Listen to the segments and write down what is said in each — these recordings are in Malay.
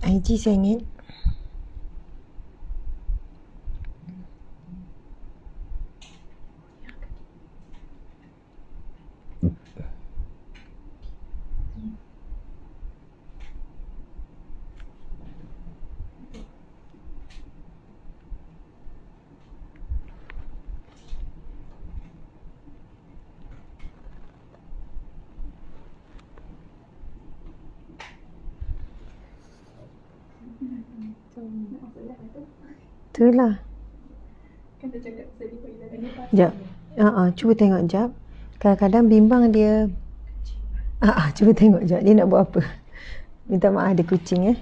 IG saya ingat. Itulah. Kan dia cakap saya ikut Izzah ni pas. Jap. Cuba tengok jap. Kadang-kadang bimbang dia. Cuba tengok jap. Dia nak buat apa? Minta maaf ada kucing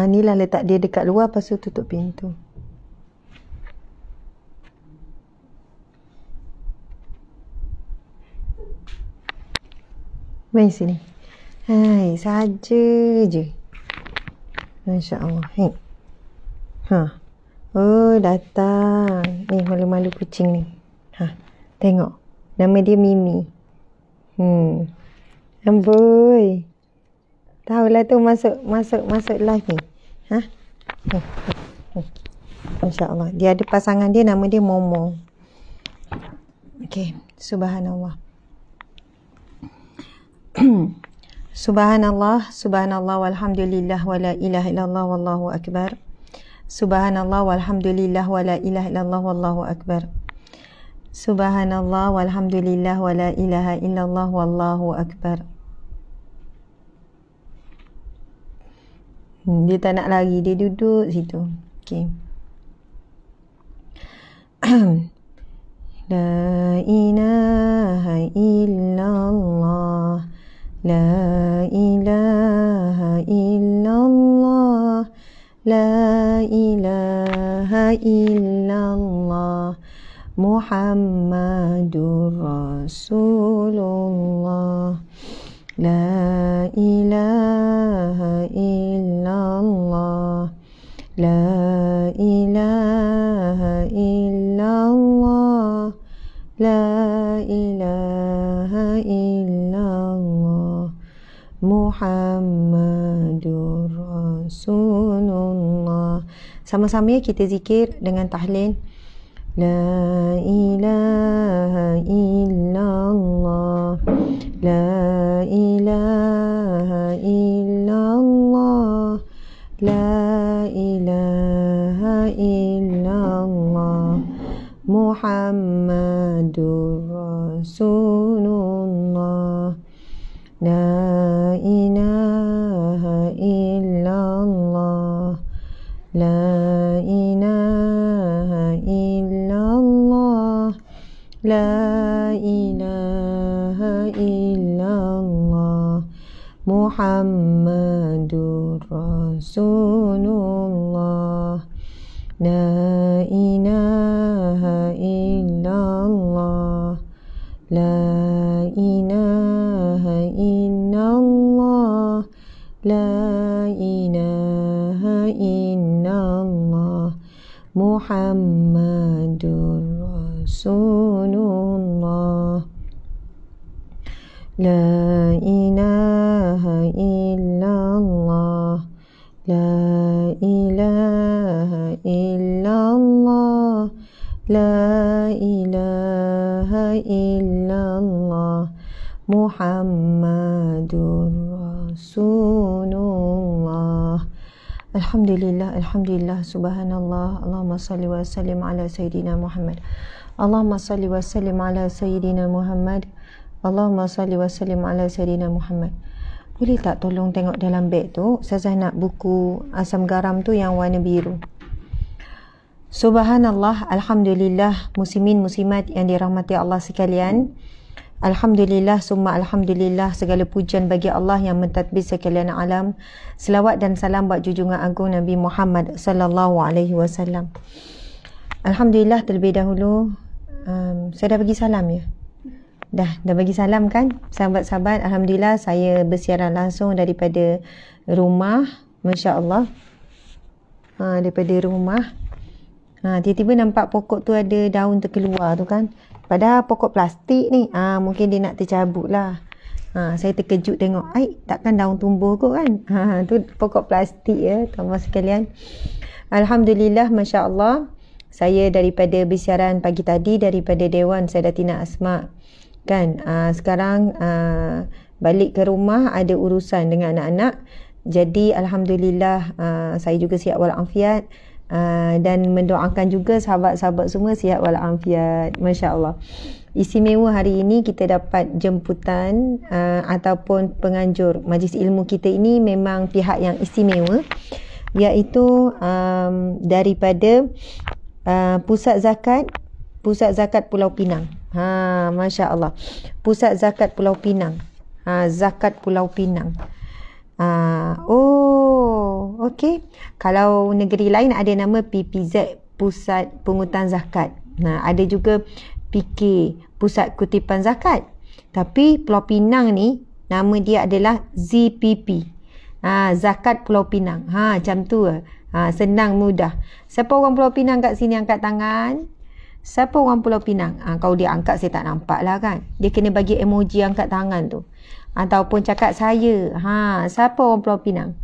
ni lah letak dia dekat luar, lepas tu tutup pintu. Main sini. Hai, saja je. Masya Allah. Oh, datang. Ni malu-malu kucing ni. Tengok. Nama dia Mimi. Amboi. Tahulah tu masuk live ni. Masya Allah. Dia ada pasangan dia, nama dia Momo. Okey. Subhanallah. Subhanallah walhamdulillah wala ilaha illallah wallahu akbar. Subhanallah walhamdulillah wala ilaha illallah wallahu akbar. Subhanallah walhamdulillah wala ilaha illallah wallahu akbar. Dia tak nak lari, dia duduk situ. Okey. La ilaha illallah. La ilaha illallah. La ilaha illallah. Muhammadur Rasulullah. La ilaha illallah. La ilaha illallah. La ilaha illallah. Muhammadur Rasulullah. Sama-sama kita zikir dengan tahlil. La ilaha illallah. La ilaha illallah. La ilaha illallah. Muhammadur Rasulullah. La ilaha illallah. La ilaha illallah. La ilaha illallah. Muhammadur Rasulullah. La ilaha illallah. La ilaha illallah. La ilaha illallah. Muhammadur Rasulullah. La ilaha illallah. La ilaha illallah. La ilaha illallah. Muhammadur Rasulullah. Alhamdulillah, alhamdulillah, subhanallah. Allahumma salli wa sallim ala Sayyidina Muhammad. Allahumma salli wa sallim ala Sayyidina Muhammad. Allahumma salli wa sallim ala Sayyidina Muhammad. Boleh tak tolong tengok dalam beg tu? Ustazah nak buku asam garam tu yang warna biru. Subhanallah, alhamdulillah, muslimin muslimat yang dirahmati Allah sekalian. Alhamdulillah, summa alhamdulillah, segala pujian bagi Allah yang mentadbir sekalian alam. Selawat dan salam buat junjungan agung Nabi Muhammad sallallahu alaihi wasallam. Alhamdulillah, terlebih dahulu saya dah bagi salam ya. Dah bagi salam kan sahabat-sahabat. Alhamdulillah saya bersiaran langsung daripada rumah. Masya Allah. Daripada rumah. Tiba-tiba nampak pokok tu ada daun terkeluar tu kan. Padahal pokok plastik ni. Mungkin dia nak tercabut lah. Saya terkejut tengok. Takkan daun tumbuh kot kan. Tu pokok plastik ya tuan-tuan sekalian. Alhamdulillah, Masya Allah. Saya daripada bersiaran pagi tadi daripada Dewan Sayyidatina Asma' kan. Sekarang balik ke rumah, ada urusan dengan anak-anak. Jadi Alhamdulillah saya juga sihat walafiat, dan mendoakan juga sahabat-sahabat semua sihat walafiat. Masya Allah. Istimewa hari ini kita dapat jemputan ataupun penganjur majlis ilmu kita ini memang pihak yang istimewa, iaitu daripada Pusat Zakat Pulau Pinang. Masya Allah. Pusat Zakat Pulau Pinang. Zakat Pulau Pinang. Okey. Kalau negeri lain ada nama PPZ, Pusat Pungutan Zakat. Ada juga PK, Pusat Kutipan Zakat. Tapi Pulau Pinang ni nama dia adalah ZPP. Zakat Pulau Pinang. Macam tu. Senang, mudah. Siapa orang Pulau Pinang kat sini angkat tangan? Siapa orang Pulau Pinang? Kalau dia angkat saya tak nampak lah kan. Dia kena bagi emoji angkat tangan tu. Ataupun cakap saya. Siapa orang Pulau Pinang?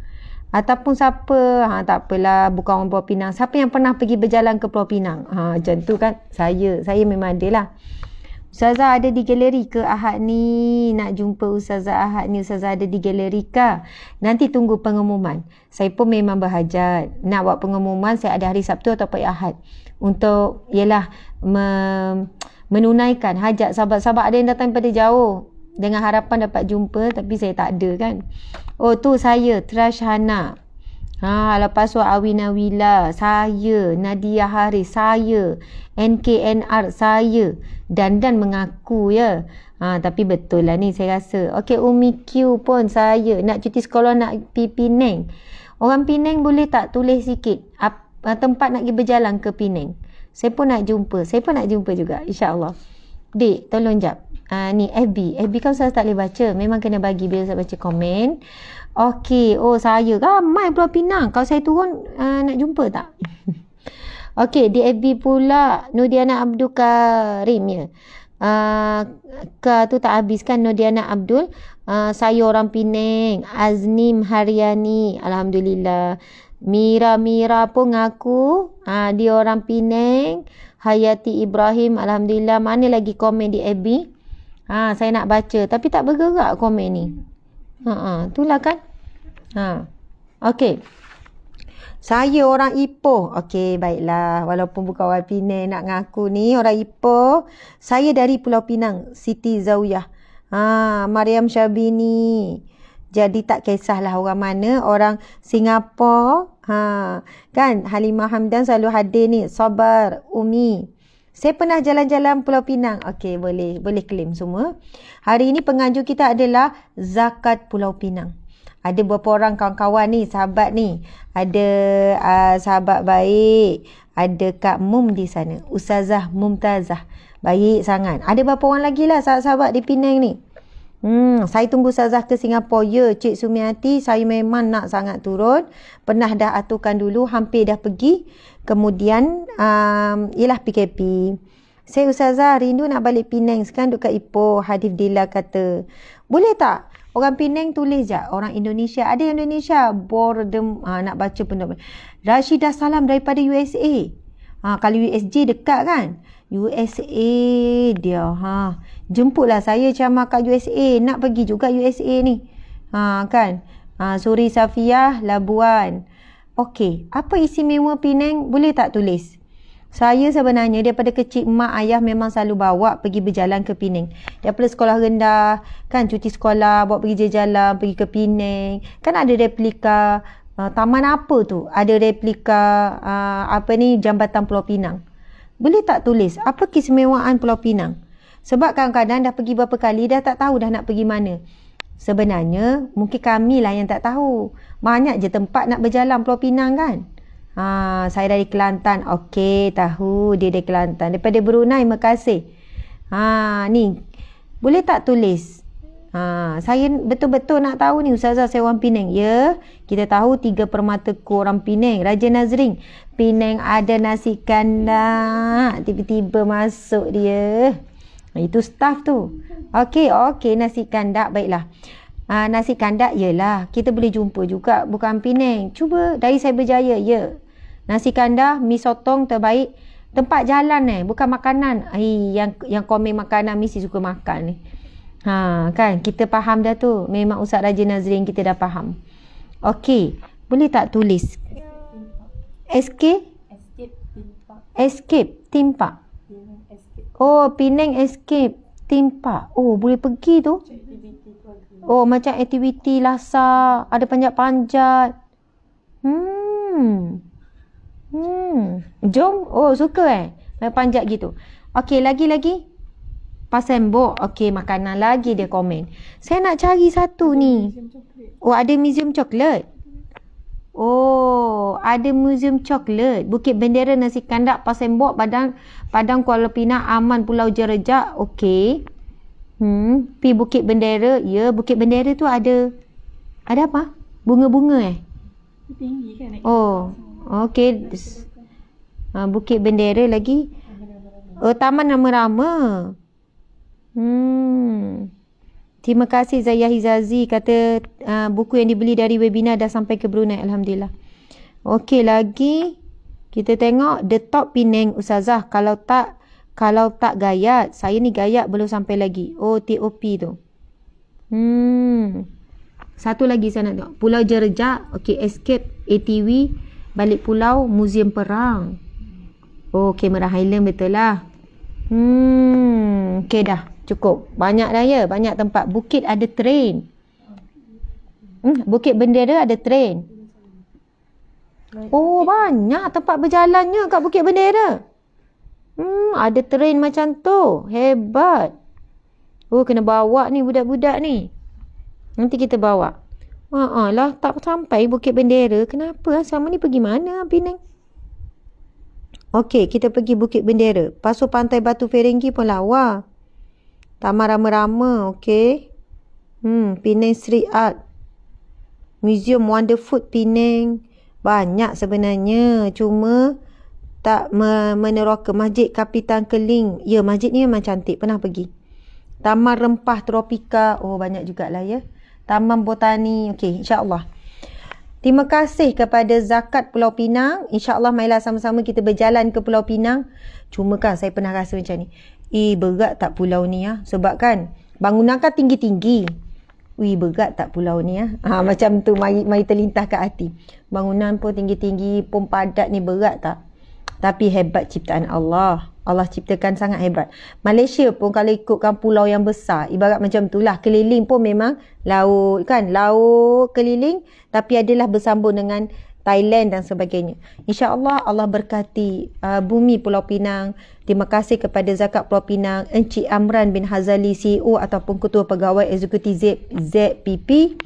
Ataupun siapa? Tak apalah, bukan orang Pulau Pinang. Siapa yang pernah pergi berjalan ke Pulau Pinang? Macam tu kan. Saya memang ada lah. Ustazah ada di galeri ke Ahad ni? Nak jumpa Ustazah Ahad ni. Ustazah ada di galeri ke? Nanti tunggu pengumuman. Saya pun memang berhajat. Nak buat pengumuman saya ada hari Sabtu atau Ahad. Untuk menunaikan hajat sahabat-sahabat. Ada yang datang pada jauh dengan harapan dapat jumpa, tapi saya tak ada kan. Tu saya Trash Hana. Lepas tu Awina Wila, saya Nadia Haris, saya NKNR, saya Dandan mengaku ya. Tapi betul lah ni saya rasa. Okey, Umi Q pun saya nak cuti sekolah, nak pergi Penang. Orang Penang boleh tak tulis sikit tempat nak pergi berjalan ke Penang. Saya pun nak jumpa. Saya pun nak jumpa juga, insya-Allah. Dik, tolong jap. Ni FB kan saya tak boleh baca. Memang kena bagi bila saya baca komen. Okey, saya ramai Pulau Pinang. Kalau saya turun nak jumpa tak? Okey, di FB pula Nudiana Abdul Karim ya. Tu tak habiskan Nudiana Abdul. Saya orang Penang. Aznim Haryani, alhamdulillah. Mira pun ngaku dia orang Penang. Hayati Ibrahim, alhamdulillah. Mana lagi komen di FB? Saya nak baca tapi tak bergerak komen ni. Itulah kan. Okey. Saya orang Ipoh. Okey, baiklah. Walaupun bukan orang Penang nak ngaku ni orang Ipoh. Saya dari Pulau Pinang, Siti Zawiyah. Mariam Syabini. Jadi tak kisahlah orang mana, orang Singapura. Kan Halimah Hamdan selalu hadir ni. Sabar, Umi. Saya pernah jalan-jalan Pulau Pinang. Okey, boleh claim semua. Hari ini penganjur kita adalah Zakat Pulau Pinang. Ada beberapa orang kawan-kawan ni, sahabat ni. Ada sahabat baik. Ada Kak Mum di sana. Ustazah Mumtazah. Baik sangat. Ada beberapa orang lagi lah sahabat-sahabat di Penang ni. Saya tunggu Ustazah ke Singapura. Ya, Cik Sumiati, saya memang nak sangat turun. Pernah dah aturkan dulu, hampir dah pergi. Kemudian, ialah PKP. Saya Ustazah rindu nak balik Penang. Sekarang duduk kat Ipoh. Hadif Dila kata, boleh tak? Orang Penang tulis je. Orang Indonesia. Ada Indonesia. Boredom. Nak baca pun. Rashidah salam daripada USA. Kalau USJ dekat kan? USA dia. Jemputlah saya ceramah kat USA. Nak pergi juga USA ni. Kan? Suri Safiah, Labuan. Okey. Apa istimewa Penang? Boleh tak tulis? Saya sebenarnya daripada kecil mak ayah memang selalu bawa pergi berjalan ke Penang. Daripada sekolah rendah, kan cuti sekolah, bawa pergi jalan, pergi ke Penang. Kan ada replika taman apa tu? Ada replika Jambatan Pulau Pinang. Boleh tak tulis apa keistimewaan Pulau Pinang? Sebab kadang-kadang dah pergi berapa kali dah tak tahu dah nak pergi mana. Sebenarnya mungkin kami lah yang tak tahu. Banyak je tempat nak berjalan Pulau Pinang kan? Saya dari Kelantan. Okey, tahu dia dari Kelantan. Daripada Brunei, Makasih. Ni Boleh tak tulis? Saya betul-betul nak tahu ni, Ustazah, saya orang Penang. Ya, kita tahu 3 permataku orang Penang. Raja Nazrin, Penang ada nasi kandak. Tiba-tiba masuk dia. Itu staff tu. Okey, nasi kandak. Baiklah. Nasi kandak yelah, kita boleh jumpa juga bukan Penang. Cuba dari Cyberjaya, ya. Nasi kandak, mi sotong terbaik. Tempat jalan bukan makanan. Yang komen makanan mesti suka makan ni. Kan kita faham dah tu. Memang Ustaz Raja Nazrin kita dah faham. Okey, boleh tak tulis? Escape Theme Park. Oh, Penang Escape Theme Park. Oh, boleh pergi tu. Oh, macam aktiviti lasak, ada panjat-panjat. Jom. Oh, suka main panjat gitu. Okey, lagi-lagi. Pasembok. Okey, makanan lagi dia komen. Saya nak cari satu ni. Oh, ada museum coklat. Oh, ada museum coklat. Bukit Bendera, nasi kandak, Pasembok, Padang Kuala Pinang, Aman, Pulau Jerejak. Okey. Pi Bukit Bendera. Ya, Bukit Bendera tu ada apa? Bunga-bunga Tinggi kan? Oh, okey. Bukit Bendera lagi. Oh, Taman Rama-Rama. Terima kasih Zaya Hizazi kata buku yang dibeli dari webinar dah sampai ke Brunei. Alhamdulillah. Okey, lagi kita tengok The Top Penang Ustazah. Kalau tak gayat, saya ni gayat belum sampai lagi. Oh, TOP tu. Satu lagi saya nak tengok. Pulau Jerejak. Okey, Escape ATV, balik pulau, Muzium Perang. Oh, Kamera Highland betul lah. Okey dah. Cukup. Banyak dah ya. Banyak tempat. Bukit ada train. Bukit Bendera ada train. Oh, banyak tempat berjalannya kat Bukit Bendera. Ada train macam tu. Hebat. Oh, kena bawa ni budak-budak ni. Nanti kita bawa. Lah tak sampai Bukit Bendera. Kenapa? Selama ni pergi mana Penang? Okey, kita pergi Bukit Bendera. Pasu Pantai Batu Ferenggi pun lawa. Taman Rama-Rama, okey. Penang Street Art. Museum Wonder Food Penang. Banyak sebenarnya. Cuma tak meneroka. Masjid Kapitan Keling. Ya, masjid ni memang cantik. Pernah pergi. Taman Rempah Tropika. Oh, banyak jugalah ya. Taman Botani. Okey, insya-Allah. Terima kasih kepada Zakat Pulau Pinang. InsyaAllah marilah sama-sama kita berjalan ke Pulau Pinang. Cuma kan saya pernah rasa macam ni. Berat tak pulau ni ya? Sebab kan bangunan kan tinggi-tinggi. Berat tak pulau ni ya? Macam tu mari terlintas kat hati. Bangunan pun tinggi-tinggi, pun padat ni, berat tak? Tapi hebat ciptaan Allah. Allah ciptakan sangat hebat. Malaysia pun kalau ikutkan pulau yang besar, ibarat macam itulah. Keliling pun memang laut kan? Laut keliling tapi adalah bersambung dengan Thailand dan sebagainya. InsyaAllah Allah berkati bumi Pulau Pinang. Terima kasih kepada Zakat Pulau Pinang, Encik Amran bin Hazali, CEO ataupun Ketua Pegawai Eksekutif ZPP.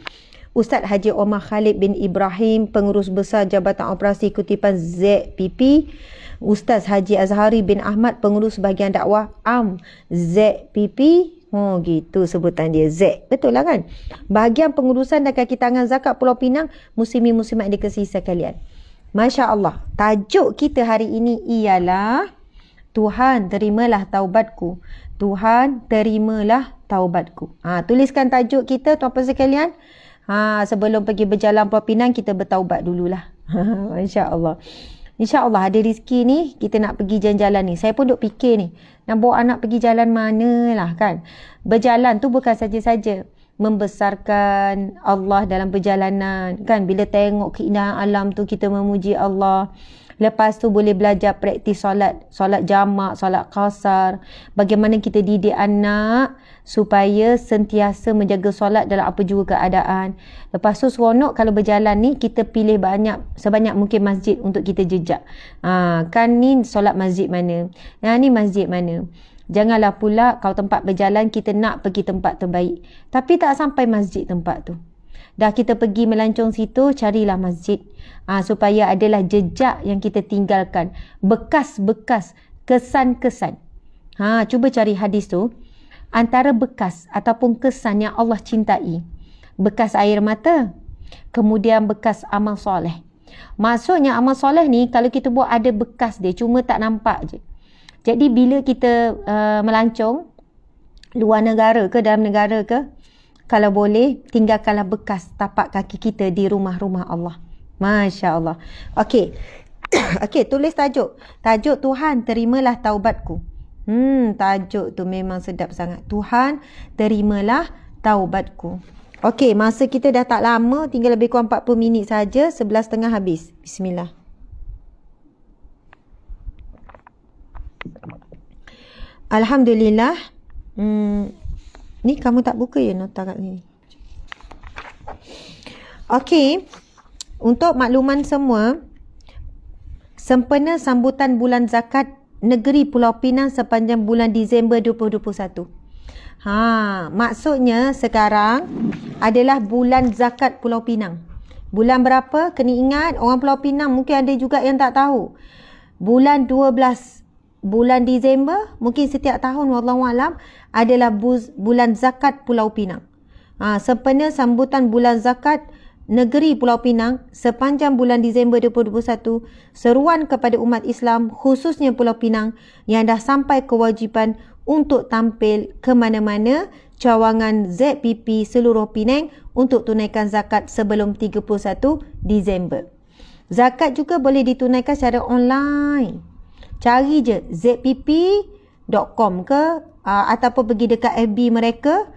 Ustaz Haji Omar Khalid bin Ibrahim, Pengurus Besar Jabatan Operasi Kutipan ZPP. Ustaz Haji Azhari bin Ahmad, Pengurus Bahagian Dakwah Am ZPP. Oh, gitu sebutan dia, Z. Betul lah kan? Bahagian pengurusan dan kaki tangan Zakat Pulau Pinang, muslimin-muslimat yang dikasihi sekalian. Masya Allah. Tajuk kita hari ini ialah Tuhan terimalah taubatku. Tuhan terimalah taubatku. Tuliskan tajuk kita tuan-tuan sekalian. Sebelum pergi berjalan Pulau Pinang, kita bertaubat dululah. Masya Allah. InsyaAllah ada rezeki ni, kita nak pergi jalan-jalan ni. Saya pun duk fikir ni, nak bawa anak pergi jalan mana lah kan. Berjalan tu bukan saja-saja membesarkan Allah dalam perjalanan kan. Bila tengok keindahan alam tu, kita memuji Allah. Lepas tu boleh belajar praktis solat jamak, solat qasar. Bagaimana kita didik anak supaya sentiasa menjaga solat dalam apa juga keadaan. Lepas tu seronok kalau berjalan ni, kita pilih sebanyak mungkin masjid untuk kita jejak. Kan ni solat masjid mana, ni masjid mana. Janganlah pula kalau tempat berjalan kita nak pergi tempat terbaik tapi tak sampai masjid tempat tu. Dah kita pergi melancong situ, carilah masjid. Supaya adalah jejak yang kita tinggalkan. Bekas-bekas, kesan-kesan. Cuba cari hadis tu. antara bekas ataupun kesan yang Allah cintai. Bekas air mata, kemudian bekas amal soleh. Maksudnya amal soleh ni kalau kita buat ada bekas dia, cuma tak nampak je. Jadi bila kita melancong luar negara ke dalam negara ke, kalau boleh tinggalkanlah bekas tapak kaki kita di rumah-rumah Allah. Masya Allah. Okey. Okey, tulis tajuk. Tajuk Tuhan terimalah taubatku. Tajuk tu memang sedap sangat. Tuhan terimalah taubatku. Okey, masa kita dah tak lama, tinggal lebih kurang 40 minit saja, 11.30 habis. Bismillah. Alhamdulillah. Ni kamu tak buka ya nota kat sini. Okey. Untuk makluman semua, sempena sambutan bulan zakat negeri Pulau Pinang sepanjang bulan Disember 2021. Maksudnya sekarang adalah bulan zakat Pulau Pinang. Bulan berapa? Kena ingat, orang Pulau Pinang mungkin ada juga yang tak tahu. Bulan 12 bulan Disember, mungkin setiap tahun wallahualam adalah bulan zakat Pulau Pinang. Sempena sambutan bulan zakat negeri Pulau Pinang sepanjang bulan Disember 2021, seruan kepada umat Islam khususnya Pulau Pinang yang dah sampai kewajipan untuk tampil ke mana-mana cawangan ZPP seluruh Penang untuk tunaikan zakat sebelum 31 Disember. Zakat juga boleh ditunaikan secara online. Cari je zpp.com ke ataupun pergi dekat FB mereka.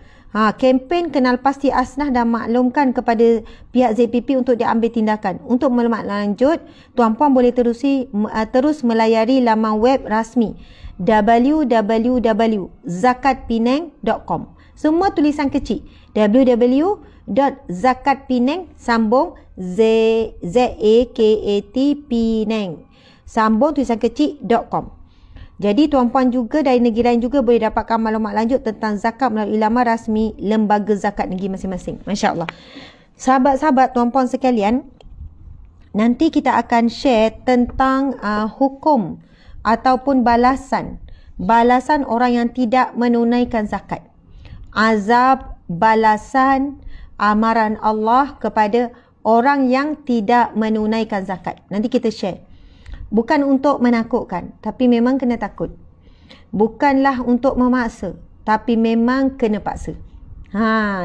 Kempen kenal pasti Asnah dah maklumkan kepada pihak ZPP untuk diambil tindakan. Untuk maklumat lanjut, tuan-puan boleh terus melayari laman web rasmi www.zakatpenang.com. Semua tulisan kecil. www.zakatpenang sambung ZAKAT Penang. Sambung tulisan kecil.com. Jadi tuan-puan juga dari negeri lain juga boleh dapatkan maklumat lanjut tentang zakat melalui laman rasmi lembaga zakat negeri masing-masing. Masya Allah. Sahabat-sahabat, tuan-puan sekalian, nanti kita akan share tentang hukum ataupun balasan orang yang tidak menunaikan zakat. Azab, balasan, amaran Allah kepada orang yang tidak menunaikan zakat. Nanti kita share. Bukan untuk menakutkan, tapi memang kena takut. Bukanlah untuk memaksa, tapi memang kena paksa.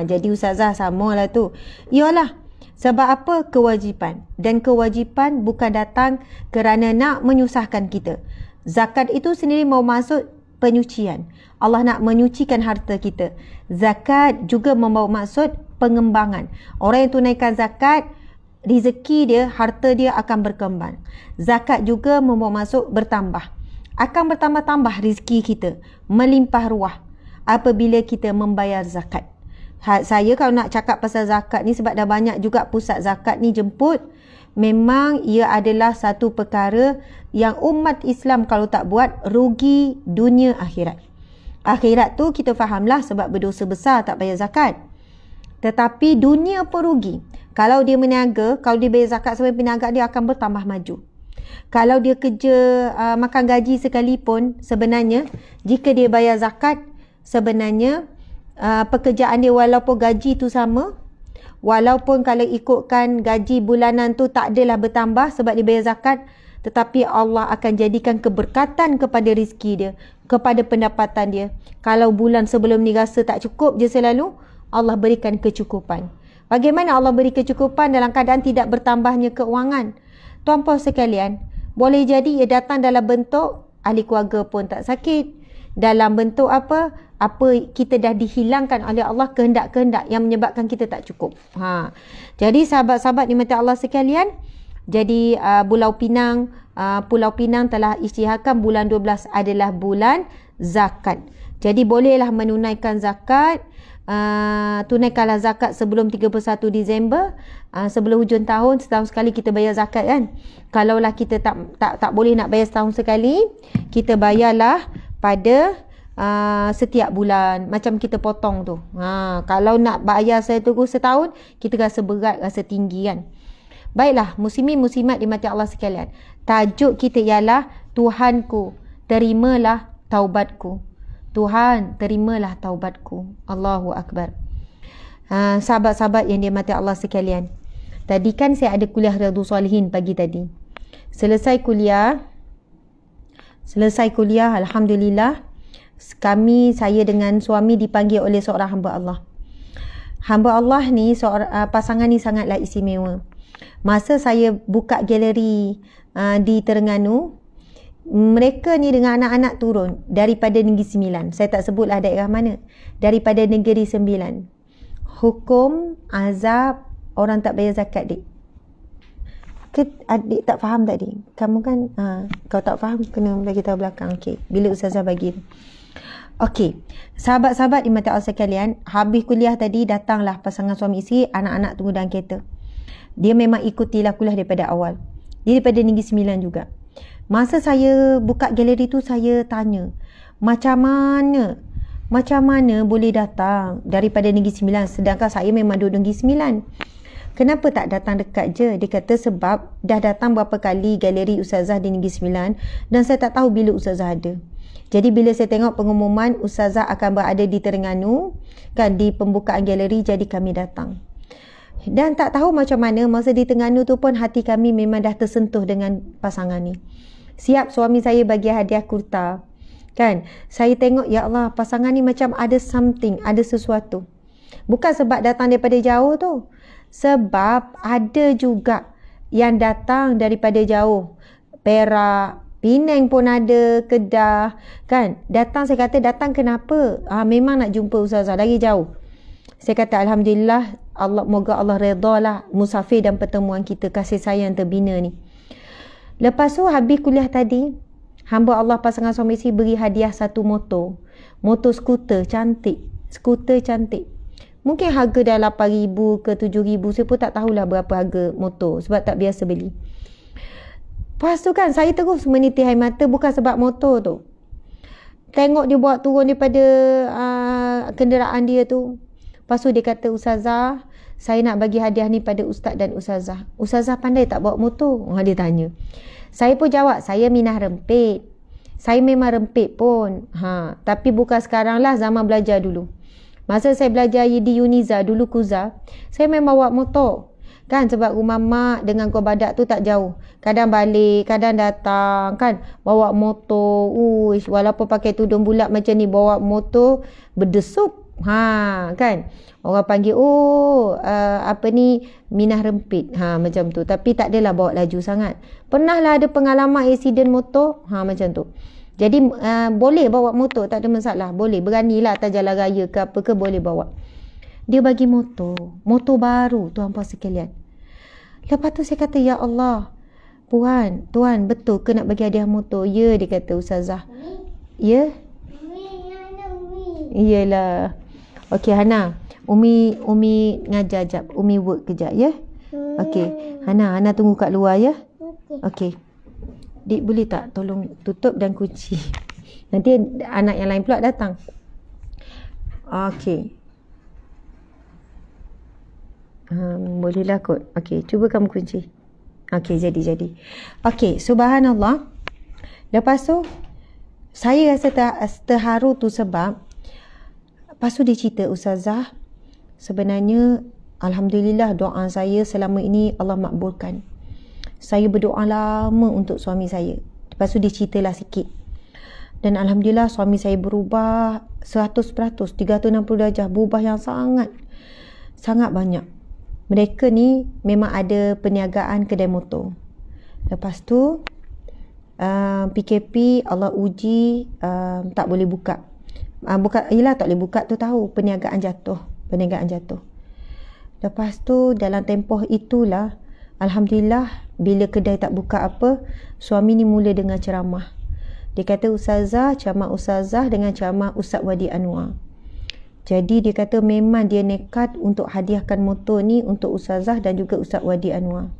Jadi ustazah samalah tu. Iyalah. Sebab apa? Kewajipan. Dan kewajipan bukan datang kerana nak menyusahkan kita. Zakat itu sendiri mau masuk penyucian. Allah nak menyucikan harta kita. Zakat juga membawa maksud pengembangan. Orang yang tunaikan zakat, rezeki dia, harta dia akan berkembang. Zakat juga membawa maksud bertambah. Akan bertambah-tambah rezeki kita, melimpah ruah apabila kita membayar zakat. Saya kalau nak cakap pasal zakat ni sebab dah banyak juga pusat zakat ni jemput, memang ia adalah satu perkara yang umat Islam kalau tak buat rugi dunia akhirat. Akhirat tu kita fahamlah sebab berdosa besar tak bayar zakat. Tetapi dunia pun rugi. Kalau dia meniaga, kalau dia bayar zakat sebagai peniaga, dia akan bertambah maju. Kalau dia kerja makan gaji sekalipun, sebenarnya jika dia bayar zakat, sebenarnya pekerjaan dia walaupun gaji tu sama, walaupun kalau ikutkan gaji bulanan tu tak adalah bertambah sebab dia bayar zakat, tetapi Allah akan jadikan keberkatan kepada rezeki dia, kepada pendapatan dia. Kalau bulan sebelum ni rasa tak cukup je selalu, Allah berikan kecukupan. Bagaimana Allah beri kecukupan dalam keadaan tidak bertambahnya keuangan? Tuan-puan sekalian, boleh jadi ia datang dalam bentuk ahli keluarga pun tak sakit. Dalam bentuk apa kita dah dihilangkan oleh Allah kehendak-kehendak yang menyebabkan kita tak cukup. Jadi sahabat-sahabat dimati Allah sekalian, jadi Pulau Pinang telah isytiharkan bulan 12 adalah bulan zakat. Jadi bolehlah menunaikan zakat. Tunaikanlah zakat sebelum 31 Disember. Sebelum hujung tahun, setahun sekali kita bayar zakat kan. Kalaulah kita tak boleh nak bayar setahun sekali, kita bayarlah pada setiap bulan, macam kita potong tu. Kalau nak bayar saya tunggu setahun, kita rasa berat, rasa tinggi kan. Baiklah, muslimin muslimat dimati Allah sekalian, tajuk kita ialah Tuhanku terimalah taubatku. Tuhan, terimalah taubatku. Allahu Akbar. Sahabat-sahabat yang dirahmati Allah sekalian, tadi kan saya ada kuliah Riyadhus Shalihin pagi tadi. Selesai kuliah, alhamdulillah, saya dengan suami dipanggil oleh seorang hamba Allah. Hamba Allah ni, pasangan ni sangatlah istimewa. Masa saya buka galeri di Terengganu, mereka ni dengan anak-anak turun daripada Negeri Sembilan. Saya tak sebutlah daerah mana. Daripada Negeri Sembilan. Hukum azab orang tak bayar zakat, dik. Adik tak faham tadi? Kamu kan kau tak faham, kena bagi tahu belakang. Okey, bila ustazah bagi. Okey, sahabat-sahabat di mata Allah sekalian, habis kuliah tadi datanglah pasangan suami isteri, anak-anak tunggu dalam kereta. Dia memang ikutilah kuliah daripada awal. Dia daripada Negeri Sembilan juga. Masa saya buka galeri tu, saya tanya, macam mana boleh datang daripada Negeri Sembilan, sedangkan saya memang duduk Negeri Sembilan. Kenapa tak datang dekat je? Dia kata sebab dah datang berapa kali galeri ustazah di Negeri Sembilan dan saya tak tahu bila ustazah ada. Jadi bila saya tengok pengumuman ustazah akan berada di Terengganu kan, di pembukaan galeri, jadi kami datang. Dan tak tahu macam mana, masa di Terengganu tu pun hati kami memang dah tersentuh dengan pasangan ni. Siap suami saya bagi hadiah kurta kan. Saya tengok, ya Allah, pasangan ni macam ada something, ada sesuatu. Bukan sebab datang daripada jauh tu, sebab ada juga yang datang daripada jauh. Perak, Penang pun ada, Kedah kan. Datang, saya kata datang kenapa? Memang nak jumpa ustazah, lagi jauh. Saya kata alhamdulillah, moga Allah redalah musafir dan pertemuan kita, kasih sayang terbina ni. Lepas tu habis kuliah tadi, hamba Allah pasangan suami isteri beri hadiah satu motor skuter cantik. Mungkin harga dah 8,000 ke 7,000, saya pun tak tahulah berapa harga motor sebab tak biasa beli. Lepas tu kan, saya terus meniti air mata, bukan sebab motor tu. Tengok dia bawa turun daripada kenderaan dia tu. Lepas tu dia kata, ustazah, saya nak bagi hadiah ni pada ustaz dan ustazah. Ustazah pandai tak bawa motor? Dia tanya. Saya pun jawab, saya minah rempit. Saya memang rempit pun. Tapi bukan sekarang lah, zaman belajar dulu. Masa saya belajar di Uniza, dulu Kuza, saya memang bawa motor. Kan, sebab rumah mak dengan Gua Badak tu tak jauh. Kadang balik, kadang datang kan. Bawa motor. Walaupun pakai tudung bulat macam ni, bawa motor berdesup. Kan. Orang panggil, minah rempit. Macam tu. Tapi tak adalah bawa laju sangat. Pernah lah ada pengalaman aksiden motor. Macam tu. Jadi boleh bawa motor, tak ada masalah. Boleh, beranilah atas jalan raya ke apa ke, boleh bawa. Dia bagi motor baru, tuan-puan sekalian. Lepas tu saya kata, ya Allah, Tuan, betul ke nak bagi hadiah motor? Ya, dia kata ustazah. Ya? Iyalah. Okey Hana, Umi ngajar jap. Umi work kejap ya. Okey. Hana tunggu kat luar ya. Okey. Dik boleh tak tolong tutup dan kunci? Nanti anak yang lain pula datang. Okey. Bolehlah kot. Okey, cuba kamu kunci. Okey, jadi. Okey, subhanallah. Lepas tu saya rasa terharu tu sebab lepas tu dia cerita, ustazah, sebenarnya alhamdulillah doa saya selama ini Allah makbulkan. Saya berdoa lama untuk suami saya. Lepas tu dia ceritalah sikit. Dan alhamdulillah suami saya berubah 100%, 360 darjah, berubah yang sangat banyak. Mereka ni memang ada perniagaan kedai motor. Lepas tu PKP Allah uji, tak boleh buka. Tak boleh buka tu, tahu perniagaan jatuh. Lepas tu dalam tempoh itulah alhamdulillah, bila kedai tak buka apa, suami ni mula dengan ceramah. Dia kata ceramah ustazah dengan ceramah Ustaz Wadi Anwar. Jadi dia kata memang dia nekat untuk hadiahkan motor ni untuk ustazah dan juga Ustaz Wadi Anwar.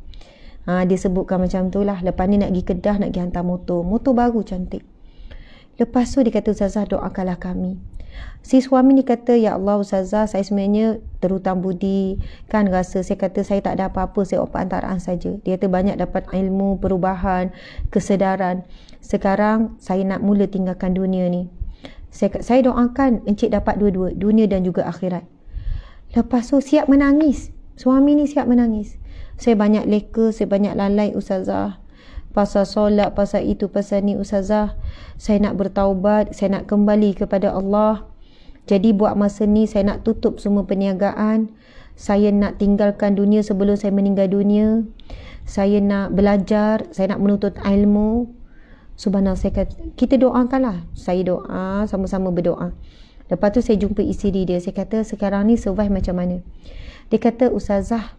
Dia sebutkan macam tu lah. Lepas ni nak pergi Kedah, nak pergi hantar motor baru cantik. Lepas tu dia kata, ustazah doakanlah kami. Si suami ni kata, ya Allah ustazah, saya sebenarnya terhutang budi kan, rasa saya kata saya tak ada apa-apa, saya perantaraan saja. Dia kata banyak dapat ilmu, perubahan, kesedaran. Sekarang saya nak mula tinggalkan dunia ni. Saya doakan encik dapat dua-dua, dunia dan juga akhirat. Lepas tu siap menangis. Suami ni siap menangis. Saya banyak leka, saya banyak lalai ustazah. Pasal solat, pasal itu, pasal ni ustazah. Saya nak bertaubat, saya nak kembali kepada Allah. Jadi buat masa ni saya nak tutup semua perniagaan. Saya nak tinggalkan dunia sebelum saya meninggal dunia. Saya nak belajar, saya nak menuntut ilmu. Subhanallah, saya kata, kita doakanlah. Saya doa, sama-sama berdoa. Lepas tu saya jumpa isteri dia. Saya kata, sekarang ni survive macam mana? Dia kata, ustazah,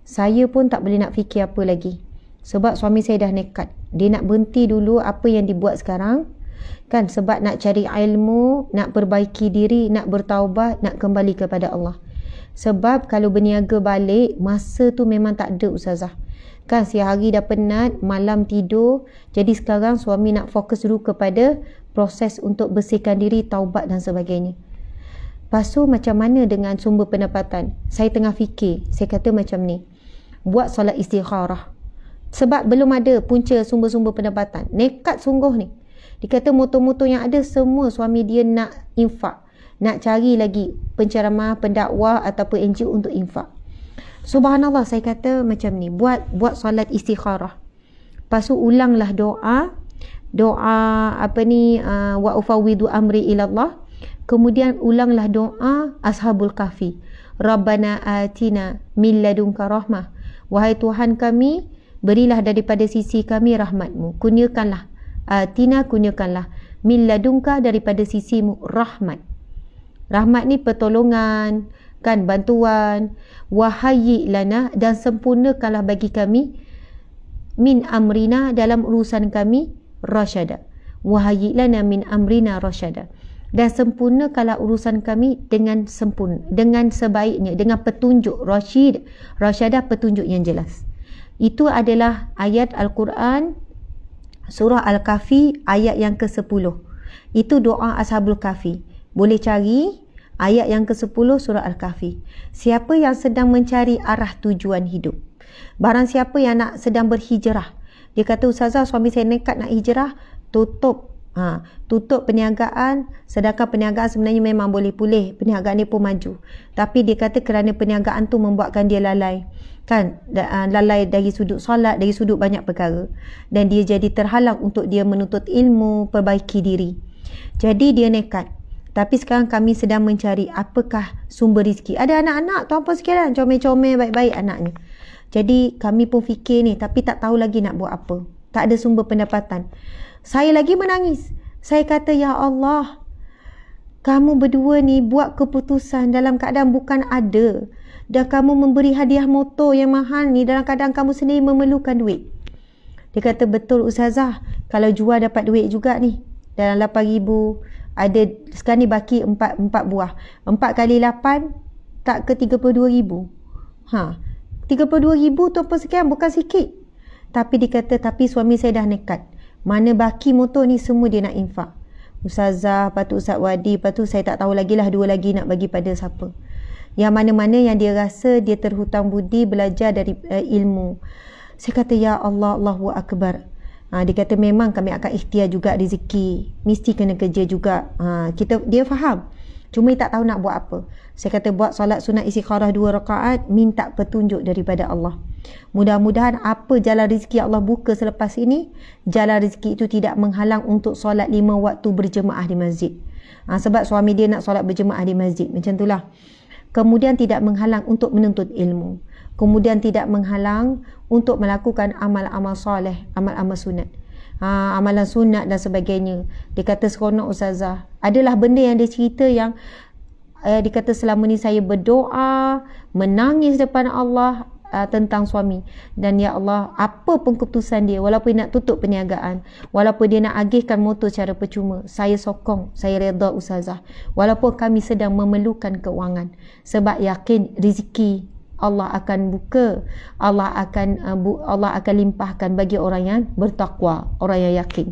saya pun tak boleh nak fikir apa lagi. Sebab suami saya dah nekat. Dia nak berhenti dulu apa yang dibuat sekarang. Kan, sebab nak cari ilmu, nak perbaiki diri, nak bertaubat, nak kembali kepada Allah. Sebab kalau berniaga balik, masa tu memang tak ada ustazah. Kan siang hari dah penat, malam tidur. Jadi sekarang suami nak fokus dulu kepada proses untuk bersihkan diri, taubat dan sebagainya. Lepas tu macam mana dengan sumber pendapatan? Saya tengah fikir, saya kata macam ni. Buat solat istikharah. Sebab belum ada punca sumber-sumber pendapatan. Nekat sungguh ni. Dia kata motor-motor yang ada semua suami dia nak infak. Nak cari lagi penceramah, pendakwah ataupun NGO untuk infak. Subhanallah, saya kata macam ni, buat solat istikharah. Lepas tu ulanglah doa wa ufawwidu amri ilallah. Kemudian ulanglah doa ashabul kahfi. Rabbana atina min ladunka rahmah. Wahai Tuhan kami, berilah daripada sisi kami rahmatmu. Kurniakanlah, atina, kurniakanlah, min ladunka, daripada sisimu, rahmat. Rahmat ni pertolongan, kan, bantuan. Wahayyi lana, dan sempurnakanlah bagi kami, min amrina, dalam urusan kami, rasyada. Wahayyi lana min amrina rasyada, dan sempurnakanlah urusan kami dengan sempurna, dengan sebaiknya, dengan petunjuk. Rasyada, petunjuk yang jelas. Itu adalah ayat Al-Quran surah Al-Kahfi ayat yang ke-10. Itu doa ashabul kahfi. Boleh cari ayat yang ke-10 surah Al-Kahfi. Siapa yang sedang mencari arah tujuan hidup, barang siapa yang sedang berhijrah. Dia kata, ustazah, suami saya nekat nak hijrah, tutup perniagaan. Sedangkan perniagaan sebenarnya memang boleh pulih, perniagaan ni pun maju. Tapi dia kata kerana perniagaan tu membuatkan dia lalai, kan, lalai dari sudut solat, dari sudut banyak perkara, dan dia jadi terhalang untuk dia menuntut ilmu, perbaiki diri. Jadi dia nekat. Tapi sekarang kami sedang mencari apakah sumber rezeki. Ada anak-anak, tuan-puan sekalian, comel-comel, baik-baik anaknya. Jadi kami pun fikir ni, tapi tak tahu lagi nak buat apa. Tak ada sumber pendapatan. Saya lagi menangis. Saya kata, ya Allah, kamu berdua ni buat keputusan dalam keadaan bukan ada. Dan kamu memberi hadiah motor yang mahal ni dalam keadaan kamu sendiri memerlukan duit. Dia kata, betul ustazah, kalau jual dapat duit juga ni. Dalam 8,000, ada sekarang ni baki 4 buah. 4 kali 8 tak ke 32,000. 32,000 tu apa sekian, bukan sikit. Tapi dia kata, tapi suami saya dah nekat. Mana baki motor ni semua dia nak infak. Ustazah, lepas tu Ustaz Wadi, lepas tu saya tak tahu lagi lah, 2 lagi nak bagi pada siapa. Yang mana-mana yang dia rasa dia terhutang budi belajar dari ilmu. Saya kata, ya Allah, Allahu Akbar. Dia kata memang kami akan ikhtiar juga rezeki, mesti kena kerja juga. Dia faham, cuma dia tak tahu nak buat apa. Saya kata buat solat sunat istikharah 2 rakaat, minta petunjuk daripada Allah. Mudah-mudahan apa jalan rezeki Allah buka selepas ini, jalan rezeki itu tidak menghalang untuk solat 5 waktu berjemaah di masjid. Sebab suami dia nak solat berjemaah di masjid, macam itulah. Kemudian tidak menghalang untuk menuntut ilmu. Kemudian tidak menghalang untuk melakukan amal-amal soleh, amal-amal sunat. Amalan sunat dan sebagainya. Dia kata, seronok ustazah. Adalah benda yang dia cerita yang dia kata selama ni saya berdoa, menangis depan Allah tentang suami. Dan ya Allah, apa pun keputusan dia, walaupun dia nak tutup perniagaan, walaupun dia nak agihkan motor secara percuma, saya sokong, saya redha ustazah. Walaupun kami sedang memerlukan keuangan. Sebab yakin rezeki Allah akan buka, Allah akan limpahkan bagi orang yang bertakwa, orang yang yakin.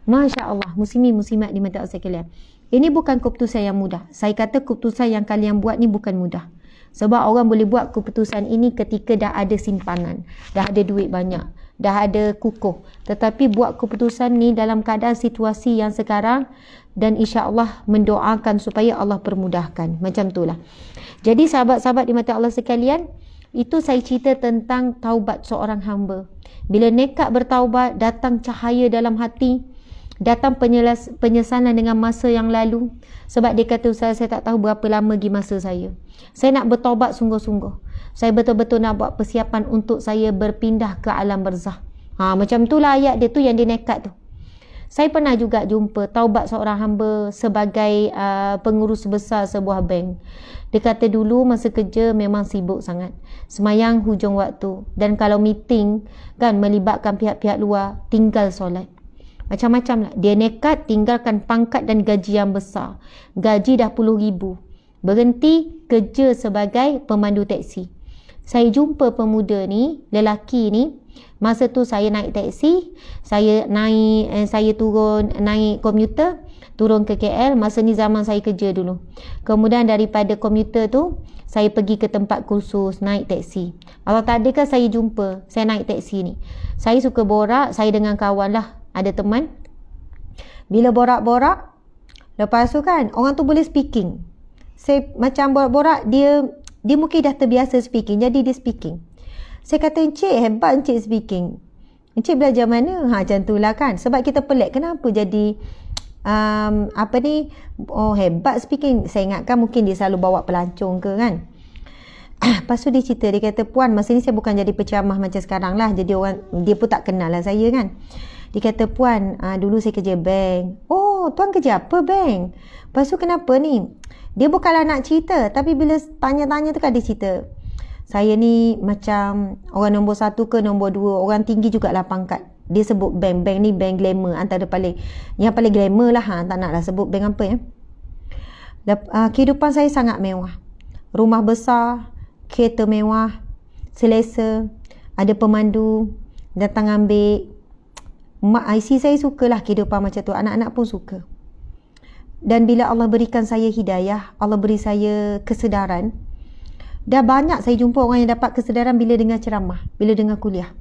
Masya Allah, muslimin muslimat di mata Allah sekalian. Ini bukan keputusan yang mudah. Saya kata keputusan yang kalian buat ni bukan mudah. Sebab orang boleh buat keputusan ini ketika dah ada simpanan, dah ada duit banyak, dah ada kukuh. Tetapi buat keputusan ni dalam keadaan situasi yang sekarang, dan insya-Allah mendoakan supaya Allah permudahkan. Macam itulah. Jadi sahabat-sahabat di mata Allah sekalian, itu saya cerita tentang taubat seorang hamba. Bila nekat bertaubat, datang cahaya dalam hati, datang penyesalan dengan masa yang lalu. Sebab dia kata, Ustaz, saya tak tahu berapa lama lagi masa saya. Saya nak bertaubat sungguh-sungguh. Saya betul-betul nak buat persiapan untuk saya berpindah ke alam barzah. Macam itulah ayat dia tu yang dia nekat tu. Saya pernah juga jumpa taubat seorang hamba sebagai pengurus besar sebuah bank. Dia kata dulu masa kerja memang sibuk sangat. Semayang hujung waktu. Dan kalau meeting kan melibatkan pihak-pihak luar, tinggal solat. Macam-macam lah. Dia nekat tinggalkan pangkat dan gaji yang besar. Gaji dah RM10,000. Berhenti kerja sebagai pemandu teksi. Saya jumpa pemuda ni, lelaki ni. Masa tu saya naik teksi, saya turun naik komuter, turun ke KL. Masa ni zaman saya kerja dulu. Kemudian daripada komuter tu, saya pergi ke tempat kursus naik teksi. Kalau tak ada kan saya jumpa, saya naik teksi ni. Saya suka borak, saya dengan kawan lah, ada teman. Bila borak-borak, lepas tu kan orang tu boleh speaking. Saya macam borak-borak, dia mungkin dah terbiasa speaking, jadi dia speaking. Saya kata, Encik hebat Encik speaking. Encik belajar mana? Macam tu lah kan. Sebab kita pelik, kenapa jadi hebat speaking. Saya ingatkan mungkin dia selalu bawa pelancong ke kan. Lepas tu dia cerita, dia kata, Puan, masa ni saya bukan jadi penceramah macam sekarang lah. Jadi orang, dia pun tak kenal lah saya kan. Dia kata, Puan, dulu saya kerja bank. Oh, tuan kerja apa bank? Lepas tu kenapa ni? Dia bukanlah nak cerita, tapi bila tanya-tanya tu kan dia cerita, saya ni macam orang nombor 1 ke nombor 2, orang tinggi jugalah pangkat. Dia sebut bank ni bank glamour, antara yang paling glamour lah. Tak naklah sebut bank apa ya. Kehidupan saya sangat mewah. Rumah besar, kereta mewah, selesa, ada pemandu datang ambil. Isteri saya sukalah kehidupan macam tu, anak-anak pun suka. Dan bila Allah berikan saya hidayah, Allah beri saya kesedaran. Dah banyak saya jumpa orang yang dapat kesedaran bila dengar ceramah, bila dengar kuliah.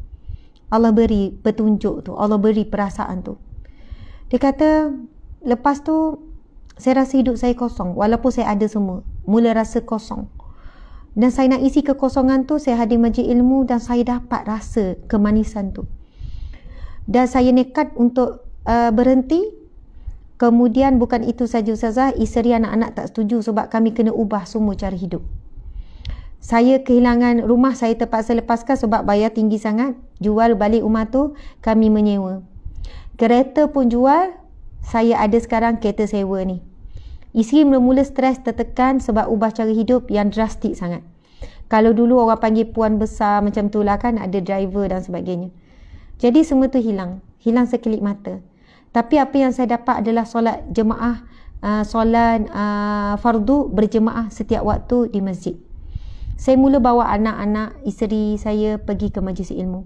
Allah beri petunjuk tu, Allah beri perasaan tu. Dia kata, lepas tu saya rasa hidup saya kosong. Walaupun saya ada semua, mula rasa kosong. Dan saya nak isi kekosongan tu, saya hadir majlis ilmu dan saya dapat rasa kemanisan tu. Dan saya nekat untuk berhenti. Kemudian bukan itu saja Ustazah, isteri anak-anak tak setuju sebab kami kena ubah semua cara hidup. Saya kehilangan rumah, saya terpaksa lepaskan sebab bayar tinggi sangat. Jual balik rumah tu, kami menyewa. Kereta pun jual, saya ada sekarang kereta sewa ni. Isteri mula-mula stres, tertekan sebab ubah cara hidup yang drastik sangat. Kalau dulu orang panggil puan besar macam tu lah kan, ada driver dan sebagainya. Jadi semua tu hilang sekelip mata. Tapi apa yang saya dapat adalah solat jemaah, solat fardu berjemaah setiap waktu di masjid. Saya mula bawa anak-anak isteri saya pergi ke majlis ilmu.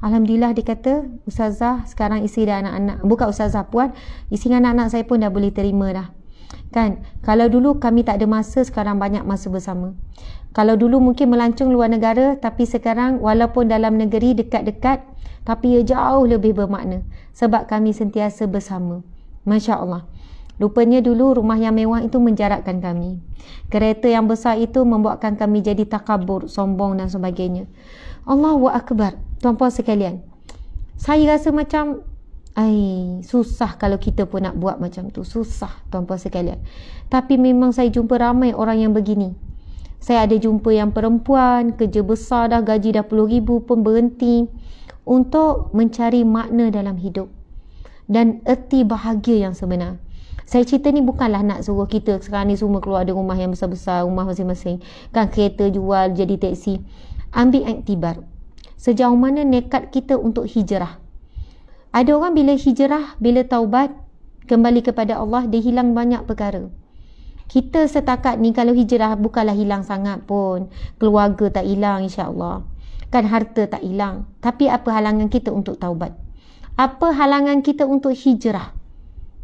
Alhamdulillah, dia kata, Ustazah, sekarang isteri dan anak-anak, bukan Ustazah, Puan, isteri dan anak-anak saya pun dah boleh terima dah. Kan? Kalau dulu kami tak ada masa, sekarang banyak masa bersama. Kalau dulu mungkin melancong luar negara, tapi sekarang walaupun dalam negeri dekat-dekat, tapi ia jauh lebih bermakna. Sebab kami sentiasa bersama. Masya Allah. Rupanya dulu rumah yang mewah itu menjarakkan kami. Kereta yang besar itu membuatkan kami jadi takabur, sombong dan sebagainya. Allahu Akbar. Tuan-puan sekalian, saya rasa macam susah kalau kita pun nak buat macam tu. Susah tuan-puan sekalian. Tapi memang saya jumpa ramai orang yang begini. Saya ada jumpa yang perempuan, kerja besar dah, gaji dah RM10,000 pun berhenti untuk mencari makna dalam hidup dan erti bahagia yang sebenar. Saya cerita ni bukanlah nak suruh kita sekarang ni semua keluar ada rumah yang besar-besar, rumah masing-masing. Kan kereta jual jadi teksi. Ambil iktibar. Sejauh mana nekat kita untuk hijrah. Ada orang bila hijrah, bila taubat, kembali kepada Allah, dia hilang banyak perkara. Kita setakat ni kalau hijrah bukanlah hilang sangat pun. Keluarga tak hilang insya-Allah. Kan harta tak hilang. Tapi apa halangan kita untuk taubat? Apa halangan kita untuk hijrah?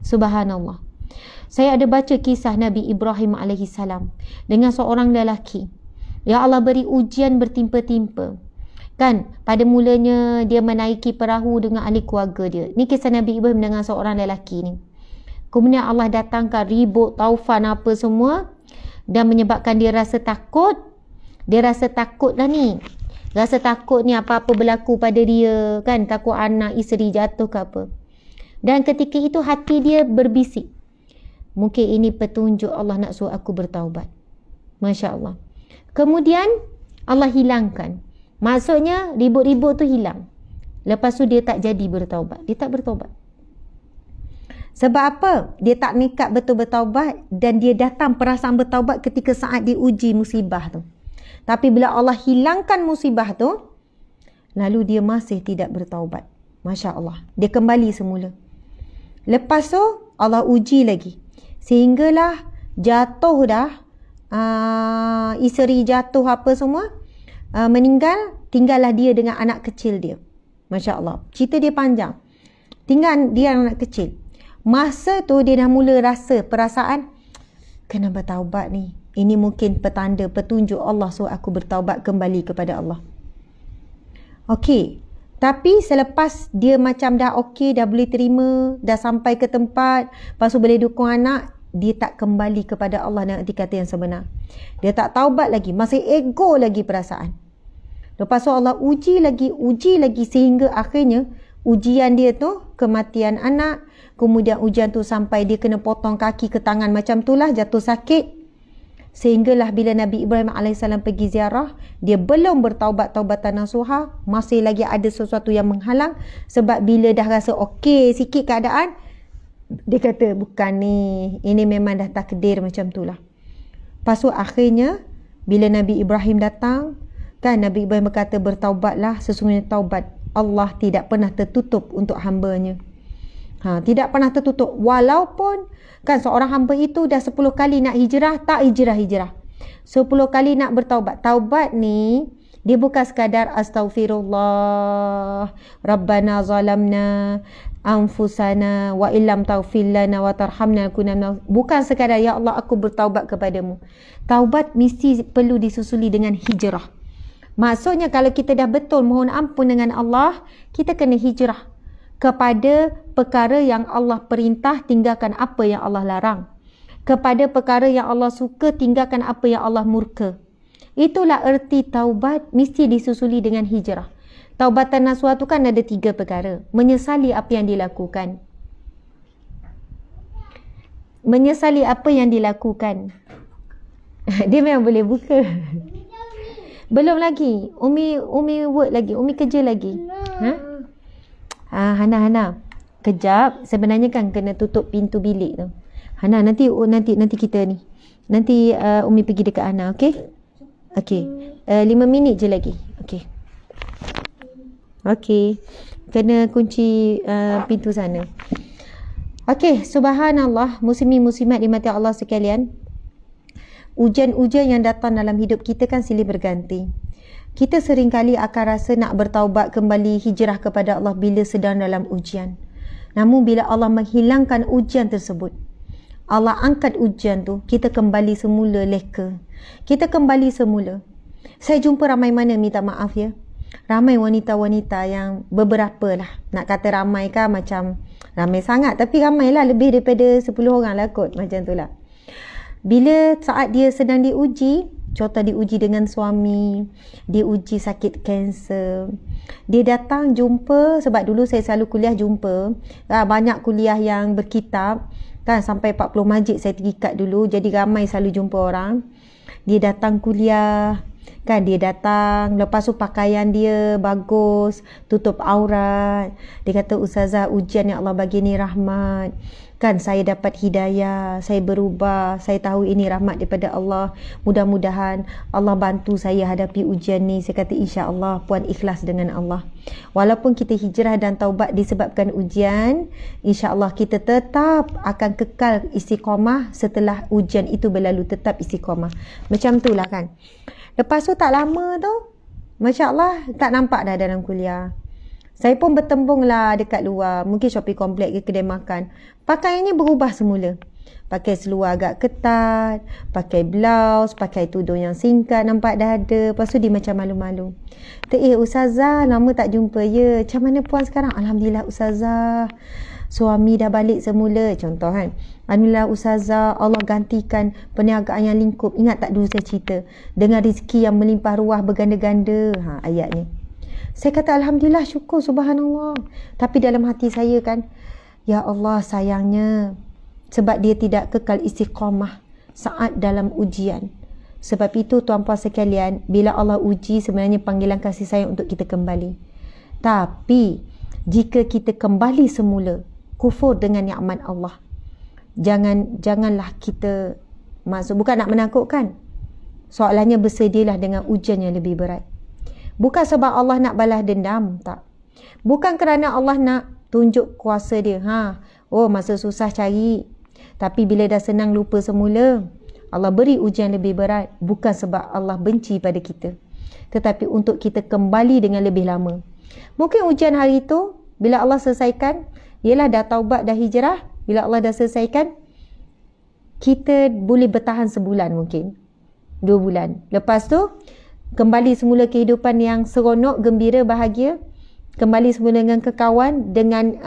Subhanallah. Saya ada baca kisah Nabi Ibrahim AS dengan seorang lelaki. Ya Allah beri ujian bertimpa-timpa. Kan, pada mulanya dia menaiki perahu dengan ahli keluarga dia. Ni kisah Nabi Ibrahim dengan seorang lelaki ni. Kemudian Allah datangkan ribut, taufan apa semua dan menyebabkan dia rasa takut. Dia rasa takut lah ni. Rasa takut ni apa-apa berlaku pada dia, kan, takut anak isteri jatuh ke apa. Dan ketika itu hati dia berbisik, mungkin ini petunjuk Allah nak suruh aku bertaubat. Masya Allah. Kemudian Allah hilangkan. Maksudnya ribut-ribut tu hilang. Lepas tu dia tak jadi bertaubat. Dia tak bertaubat. Sebab apa? Dia tak nekat betul bertaubat dan dia datang perasaan bertaubat ketika saat diuji musibah tu. Tapi bila Allah hilangkan musibah tu, lalu dia masih tidak bertaubat. Masya Allah. Dia kembali semula. Lepas tu Allah uji lagi. Sehinggalah jatuh dah. Isteri jatuh apa semua. Meninggal. Tinggallah dia dengan anak kecil dia. Masya Allah. Cerita dia panjang. Tinggal dia anak kecil. Masa tu dia dah mula rasa perasaan, kena bertaubat ni. Ini mungkin petanda, petunjuk Allah suruh aku bertaubat kembali kepada Allah. Okey. Tapi selepas dia macam dah okey, dah boleh terima, dah sampai ke tempat, lepas tu boleh dukung anak, dia tak kembali kepada Allah dengan erti kata yang sebenar. Dia tak taubat lagi, masih ego lagi perasaan. Lepas tu Allah uji lagi sehingga akhirnya ujian dia tu kematian anak, kemudian ujian tu sampai dia kena potong kaki ke tangan macam itulah, jatuh sakit. Sehinggalah bila Nabi Ibrahim AS pergi ziarah, dia belum bertaubat taubatan nasuha, masih lagi ada sesuatu yang menghalang. Sebab bila dah rasa okey sikit keadaan, dia kata bukan ni, ini memang dah takdir macam itulah. Lepas tu akhirnya bila Nabi Ibrahim datang, kan, Nabi Ibrahim berkata bertaubatlah, sesungguhnya taubat Allah tidak pernah tertutup untuk hambanya. Tidak pernah tertutup. Walaupun kan seorang hamba itu dah 10 kali nak hijrah, tak hijrah-hijrah. 10 kali nak bertaubat. Taubat ni, dia bukan sekadar astaghfirullah, Rabbana zalamna anfusana wa illam taghfir lana wa tarhamna kunna. Bukan sekadar ya Allah aku bertaubat kepadamu. Taubat mesti perlu disusuli dengan hijrah. Maksudnya kalau kita dah betul mohon ampun dengan Allah, kita kena hijrah kepada perkara yang Allah perintah, tinggalkan apa yang Allah larang. Kepada perkara yang Allah suka, tinggalkan apa yang Allah murka. Itulah erti taubat mesti disusuli dengan hijrah. Taubatan nasuha tu kan ada 3 perkara. Menyesali apa yang dilakukan. Menyesali apa yang dilakukan. Dia memang boleh buka. Belum lagi. Umi work lagi. Umi kerja lagi. Hana. Kejap. Sebenarnya kan kena tutup pintu bilik tu. Hana, nanti kita ni. Nanti Umi pergi dekat Hana, okey? Okey. 5 minit je lagi. Okey. Okey. Kena kunci pintu sana. Okey, subhanallah, muslimin muslimat dimati Allah sekalian. Ujian-ujian yang datang dalam hidup kita kan silih berganti. Kita seringkali akan rasa nak bertaubat kembali, hijrah kepada Allah bila sedang dalam ujian. Namun bila Allah menghilangkan ujian tersebut, Allah angkat ujian tu, kita kembali semula leka. Kita kembali semula. Saya jumpa ramai mana, minta maaf ya, ramai wanita-wanita yang beberapa lah. Nak kata ramai kan macam ramai sangat, tapi ramai lah, lebih daripada 10 orang lah kot, macam tu lah. Bila saat dia sedang diuji, contoh diuji dengan suami, diuji sakit kanser, dia datang jumpa, sebab dulu saya selalu kuliah jumpa, banyak kuliah yang berkitab, kan, sampai 40 masjid saya terikat dulu, jadi ramai selalu jumpa orang. Dia datang kuliah, kan, dia datang, lepas tu pakaian dia bagus, tutup aurat. Dia kata, Ustazah, ujian yang Allah bagi ni rahmat. Kan, saya dapat hidayah, saya berubah, saya tahu ini rahmat daripada Allah. Mudah-mudahan Allah bantu saya hadapi ujian ni. Saya kata, insya-Allah puan ikhlas dengan Allah. Walaupun kita hijrah dan taubat disebabkan ujian, insya-Allah kita tetap akan kekal istiqamah setelah ujian itu berlalu, tetap istiqamah. Macam itulah kan. Lepas tu tak lama tu, masya-Allah, tak nampak dah dalam kuliah. Saya pun bertembung lah dekat luar, mungkin shopping komplek ke kedai makan. Pakaiannya berubah semula. Pakai seluar agak ketat, pakai blouse, pakai tudung yang singkat nampak dada. Lepas tu dia macam malu-malu. Ustazah, lama tak jumpa ya. Macam mana puan sekarang? Alhamdulillah Ustazah. Suami dah balik semula. Contoh kan. Alhamdulillah Ustazah, Allah gantikan perniagaan yang lingkup. Ingat tak dulu saya cerita? Dengan rezeki yang melimpah ruah berganda-ganda. Ayat ni. Saya kata Alhamdulillah, syukur, subhanallah. Tapi dalam hati saya kan, ya Allah sayangnya, sebab dia tidak kekal istiqamah saat dalam ujian. Sebab itu tuan-puan sekalian, bila Allah uji sebenarnya panggilan kasih sayang untuk kita kembali. Tapi jika kita kembali semula, kufur dengan nikmat Allah, janganlah kita bukan nak menakutkan. Soalannya bersedialah dengan ujian yang lebih berat. Bukan sebab Allah nak balas dendam, tak. Bukan kerana Allah nak tunjuk kuasa dia. Masa susah cari. Tapi bila dah senang lupa semula, Allah beri ujian lebih berat. Bukan sebab Allah benci pada kita, tetapi untuk kita kembali dengan lebih lama. Mungkin ujian hari itu, bila Allah selesaikan, ialah dah taubat, dah hijrah. Bila Allah dah selesaikan, kita boleh bertahan sebulan mungkin. 2 bulan. Lepas tu, kembali semula kehidupan yang seronok, gembira, bahagia. Kembali semula dengan kekawan, dengan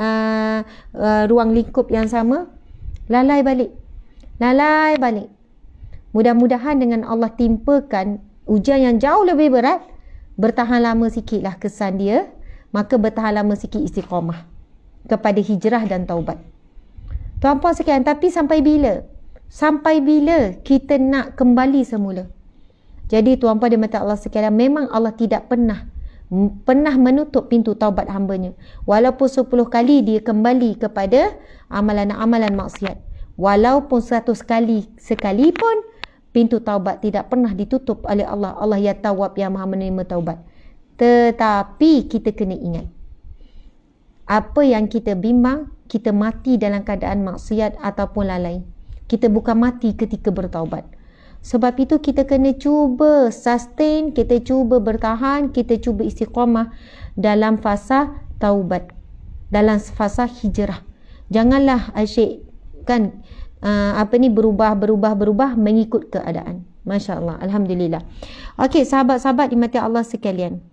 ruang lingkup yang sama. Lalai balik. Mudah-mudahan dengan Allah timpakan ujian yang jauh lebih berat, bertahan lama sikitlah kesan dia, maka bertahan lama sikit istiqamah kepada hijrah dan taubat. Tuan-puan sekalian, tapi sampai bila? Sampai bila kita nak kembali semula? Jadi tuan-puan dan mata Allah sekalian, memang Allah tidak pernah menutup pintu taubat hambanya. Walaupun 10 kali dia kembali kepada amalan-amalan maksiat. Walaupun 100 kali sekalipun, pintu taubat tidak pernah ditutup oleh Allah. Allah ya Tawwab, yang maha menerima taubat. Tetapi kita kena ingat, apa yang kita bimbang, kita mati dalam keadaan maksiat ataupun lalai. Kita bukan mati ketika bertaubat. Sebab itu kita kena cuba sustain, kita cuba bertahan, kita cuba istiqamah dalam fasa taubat, dalam fasa hijrah. Janganlah asyik kan berubah mengikut keadaan. Masya Allah, alhamdulillah. Okey, sahabat-sahabat dimati Allah sekalian.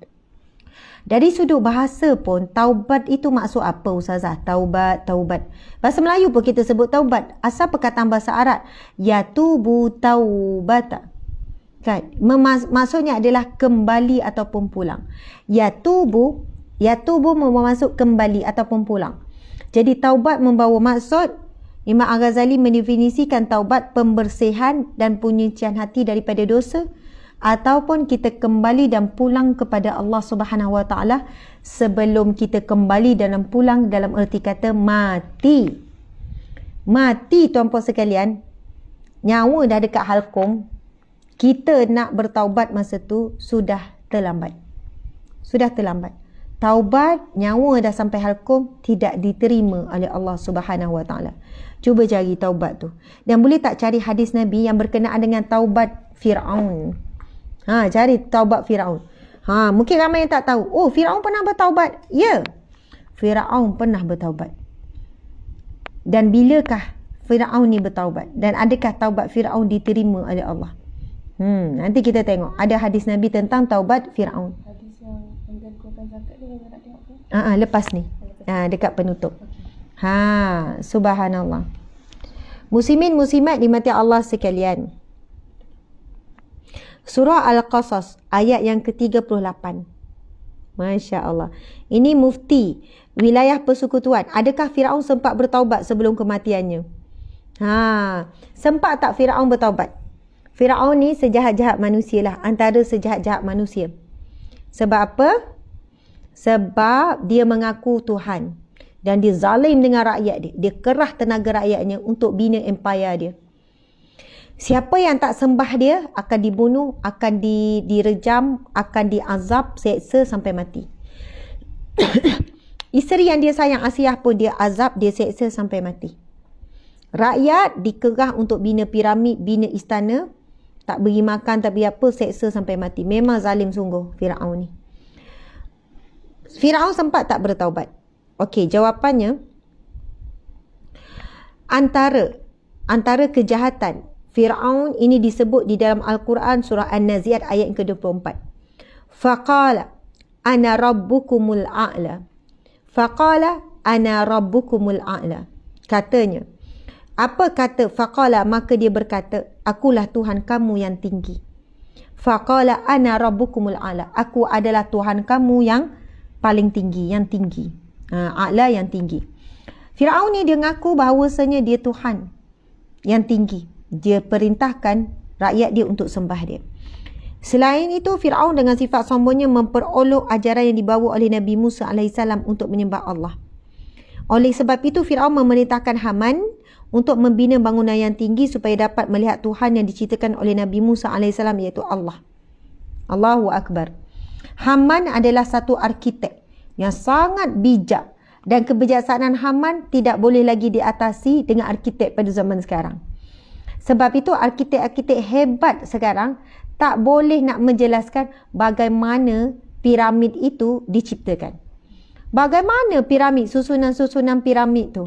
Dari sudut bahasa pun, taubat itu maksud apa Ustazah? Taubat. Bahasa Melayu pun kita sebut taubat. Asal perkataan bahasa Arab, yatubu taubata. Kan? Maksudnya adalah kembali ataupun pulang. Yatubu bermaksud kembali ataupun pulang. Jadi taubat membawa maksud, Imam Al-Ghazali mendefinisikan taubat pembersihan dan penyucian hati daripada dosa, ataupun kita kembali dan pulang kepada Allah Subhanahu Wa Taala sebelum kita kembali dan pulang dalam erti kata mati. Mati tuan-puan sekalian, nyawa dah dekat halkum, kita nak bertaubat masa tu sudah terlambat. Taubat, nyawa dah sampai halkum, tidak diterima oleh Allah Subhanahu Wa Taala. Cuba cari taubat tu. Dan boleh tak cari hadis Nabi yang berkenaan dengan taubat Fir'aun. Cari taubat Fir'aun. Mungkin ramai yang tak tahu. Oh, Fir'aun pernah bertaubat. Ya, Fir'aun pernah bertaubat. Dan bilakah Fir'aun ni bertaubat? Dan adakah taubat Fir'aun diterima oleh Allah? Nanti kita tengok. Ada hadis Nabi tentang taubat Fir'aun. Hadis yang menggantikan zakat ni yang nak tengok ke? Lepas ni. Dekat penutup. Subhanallah. Muslimin muslimat dimati Allah sekalian. Surah Al-Qasas ayat yang ke-38. Masya Allah. Ini mufti wilayah persekutuan. Adakah Fir'aun sempat bertaubat sebelum kematiannya? Sempat tak Fir'aun bertaubat? Fir'aun ni sejahat-jahat manusia lah. Antara sejahat-jahat manusia. Sebab apa? Sebab dia mengaku Tuhan. Dan dia zalim dengan rakyat dia. Dia kerah tenaga rakyatnya untuk bina empire dia. Siapa yang tak sembah dia akan dibunuh, akan direjam, akan diazab, seksa sampai mati. Isteri yang dia sayang Asiyah pun dia azab, dia seksa sampai mati. Rakyat dikerah untuk bina piramid, bina istana, tak beri makan, tak beri apa, seksa sampai mati. Memang zalim sungguh Fir'aun ni. Fir'aun sempat tak bertaubat? Okey, jawapannya antara antara kejahatan Fir'aun ini disebut di dalam Al-Quran surah An-Nazi'at ayat ke-24. Faqala ana rabbukumul a'la. Faqala ana rabbukumul a'la. Katanya. Apa kata faqala? Maka dia berkata, akulah Tuhan kamu yang tinggi. Faqala ana rabbukumul a'la. Aku adalah Tuhan kamu yang paling tinggi, yang tinggi. A'la yang tinggi. Fir'aun ni dia ngaku bahawasanya dia Tuhan yang tinggi. Dia perintahkan rakyat dia untuk sembah dia. Selain itu, Fir'aun dengan sifat sombongnya memperolok ajaran yang dibawa oleh Nabi Musa AS untuk menyembah Allah. Oleh sebab itu, Fir'aun memerintahkan Haman untuk membina bangunan yang tinggi supaya dapat melihat Tuhan yang diceritakan oleh Nabi Musa AS, iaitu Allah. Allahu Akbar. Haman adalah satu arkitek yang sangat bijak, dan kebijaksanaan Haman tidak boleh lagi diatasi dengan arkitek pada zaman sekarang. Sebab itu arkitek-arkitek hebat sekarang tak boleh nak menjelaskan bagaimana piramid itu diciptakan. Bagaimana piramid, susunan-susunan piramid tu.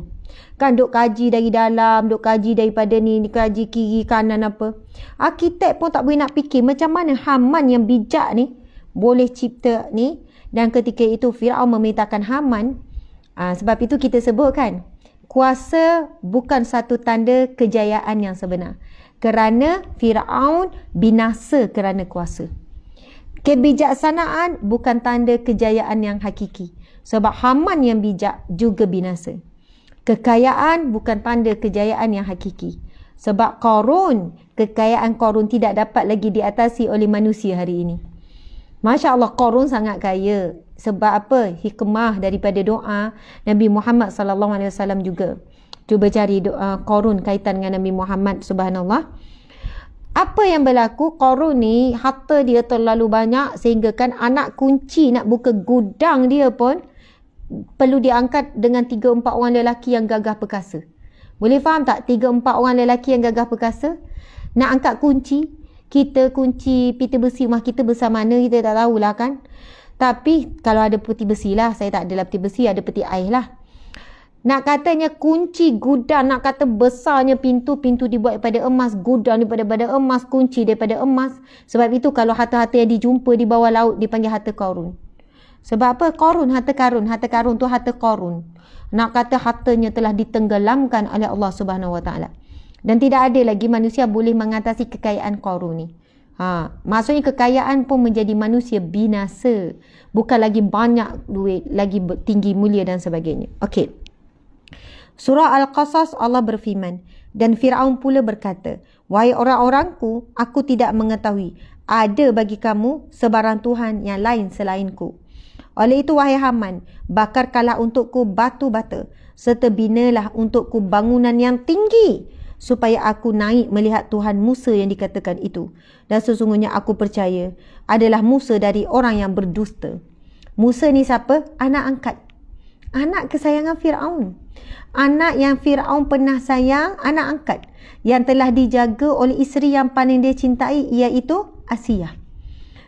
Kan duk kaji dari dalam, duk kaji daripada ni, kaji kiri, kanan apa. Arkitek pun tak boleh nak fikir macam mana Haman yang bijak ni boleh cipta ni. Dan ketika itu Fir'aun memerintahkan Haman. Sebab itu kita sebutkan, kuasa bukan satu tanda kejayaan yang sebenar. Kerana Fir'aun binasa kerana kuasa. Kebijaksanaan bukan tanda kejayaan yang hakiki. Sebab Haman yang bijak juga binasa. Kekayaan bukan tanda kejayaan yang hakiki. Sebab Qarun, kekayaan Qarun tidak dapat lagi diatasi oleh manusia hari ini. Masya Allah, Qarun sangat kaya. Sebab apa? Hikmah daripada doa Nabi Muhammad SAW juga. Cuba cari doa Qarun kaitan dengan Nabi Muhammad, subhanallah. Apa yang berlaku? Qarun ni harta dia terlalu banyak sehingga kan anak kunci nak buka gudang dia pun perlu diangkat dengan 3-4 orang lelaki yang gagah perkasa. Boleh faham tak? 3-4 orang lelaki yang gagah perkasa nak angkat kunci. Kita kunci pita besi rumah kita besar mana kita tak tahulah kan. Tapi kalau ada peti besi lah, saya tak adalah peti besi, ada peti ais lah. Nak katanya kunci gudang, nak kata besarnya pintu dibuat daripada emas, gudang daripada emas, kunci daripada emas. Sebab itu kalau harta-harta yang dijumpa di bawah laut dipanggil harta Qarun. Sebab apa? Qarun, harta karun. Harta karun tu harta Qarun. Nak kata hartanya telah ditenggelamkan oleh Allah Subhanahu Wa Taala. Dan tidak ada lagi manusia boleh mengatasi kekayaan Qarun ni. Maksudnya kekayaan pun menjadi manusia binasa. Bukan lagi banyak duit, lagi tinggi mulia dan sebagainya. Okey. Surah Al-Qasas Allah berfirman, dan Fir'aun pula berkata, wahai orang-orangku, aku tidak mengetahui ada bagi kamu sebarang Tuhan yang lain selainku. Oleh itu wahai Haman, bakarkanlah untukku batu bata, serta binalah untukku bangunan yang tinggi, supaya aku naik melihat Tuhan Musa yang dikatakan itu. Dan sesungguhnya aku percaya adalah Musa dari orang yang berdusta. Musa ni siapa? Anak angkat. Anak kesayangan Fir'aun. Anak yang Fir'aun pernah sayang, anak angkat. Yang telah dijaga oleh isteri yang paling dia cintai, iaitu Asiyah.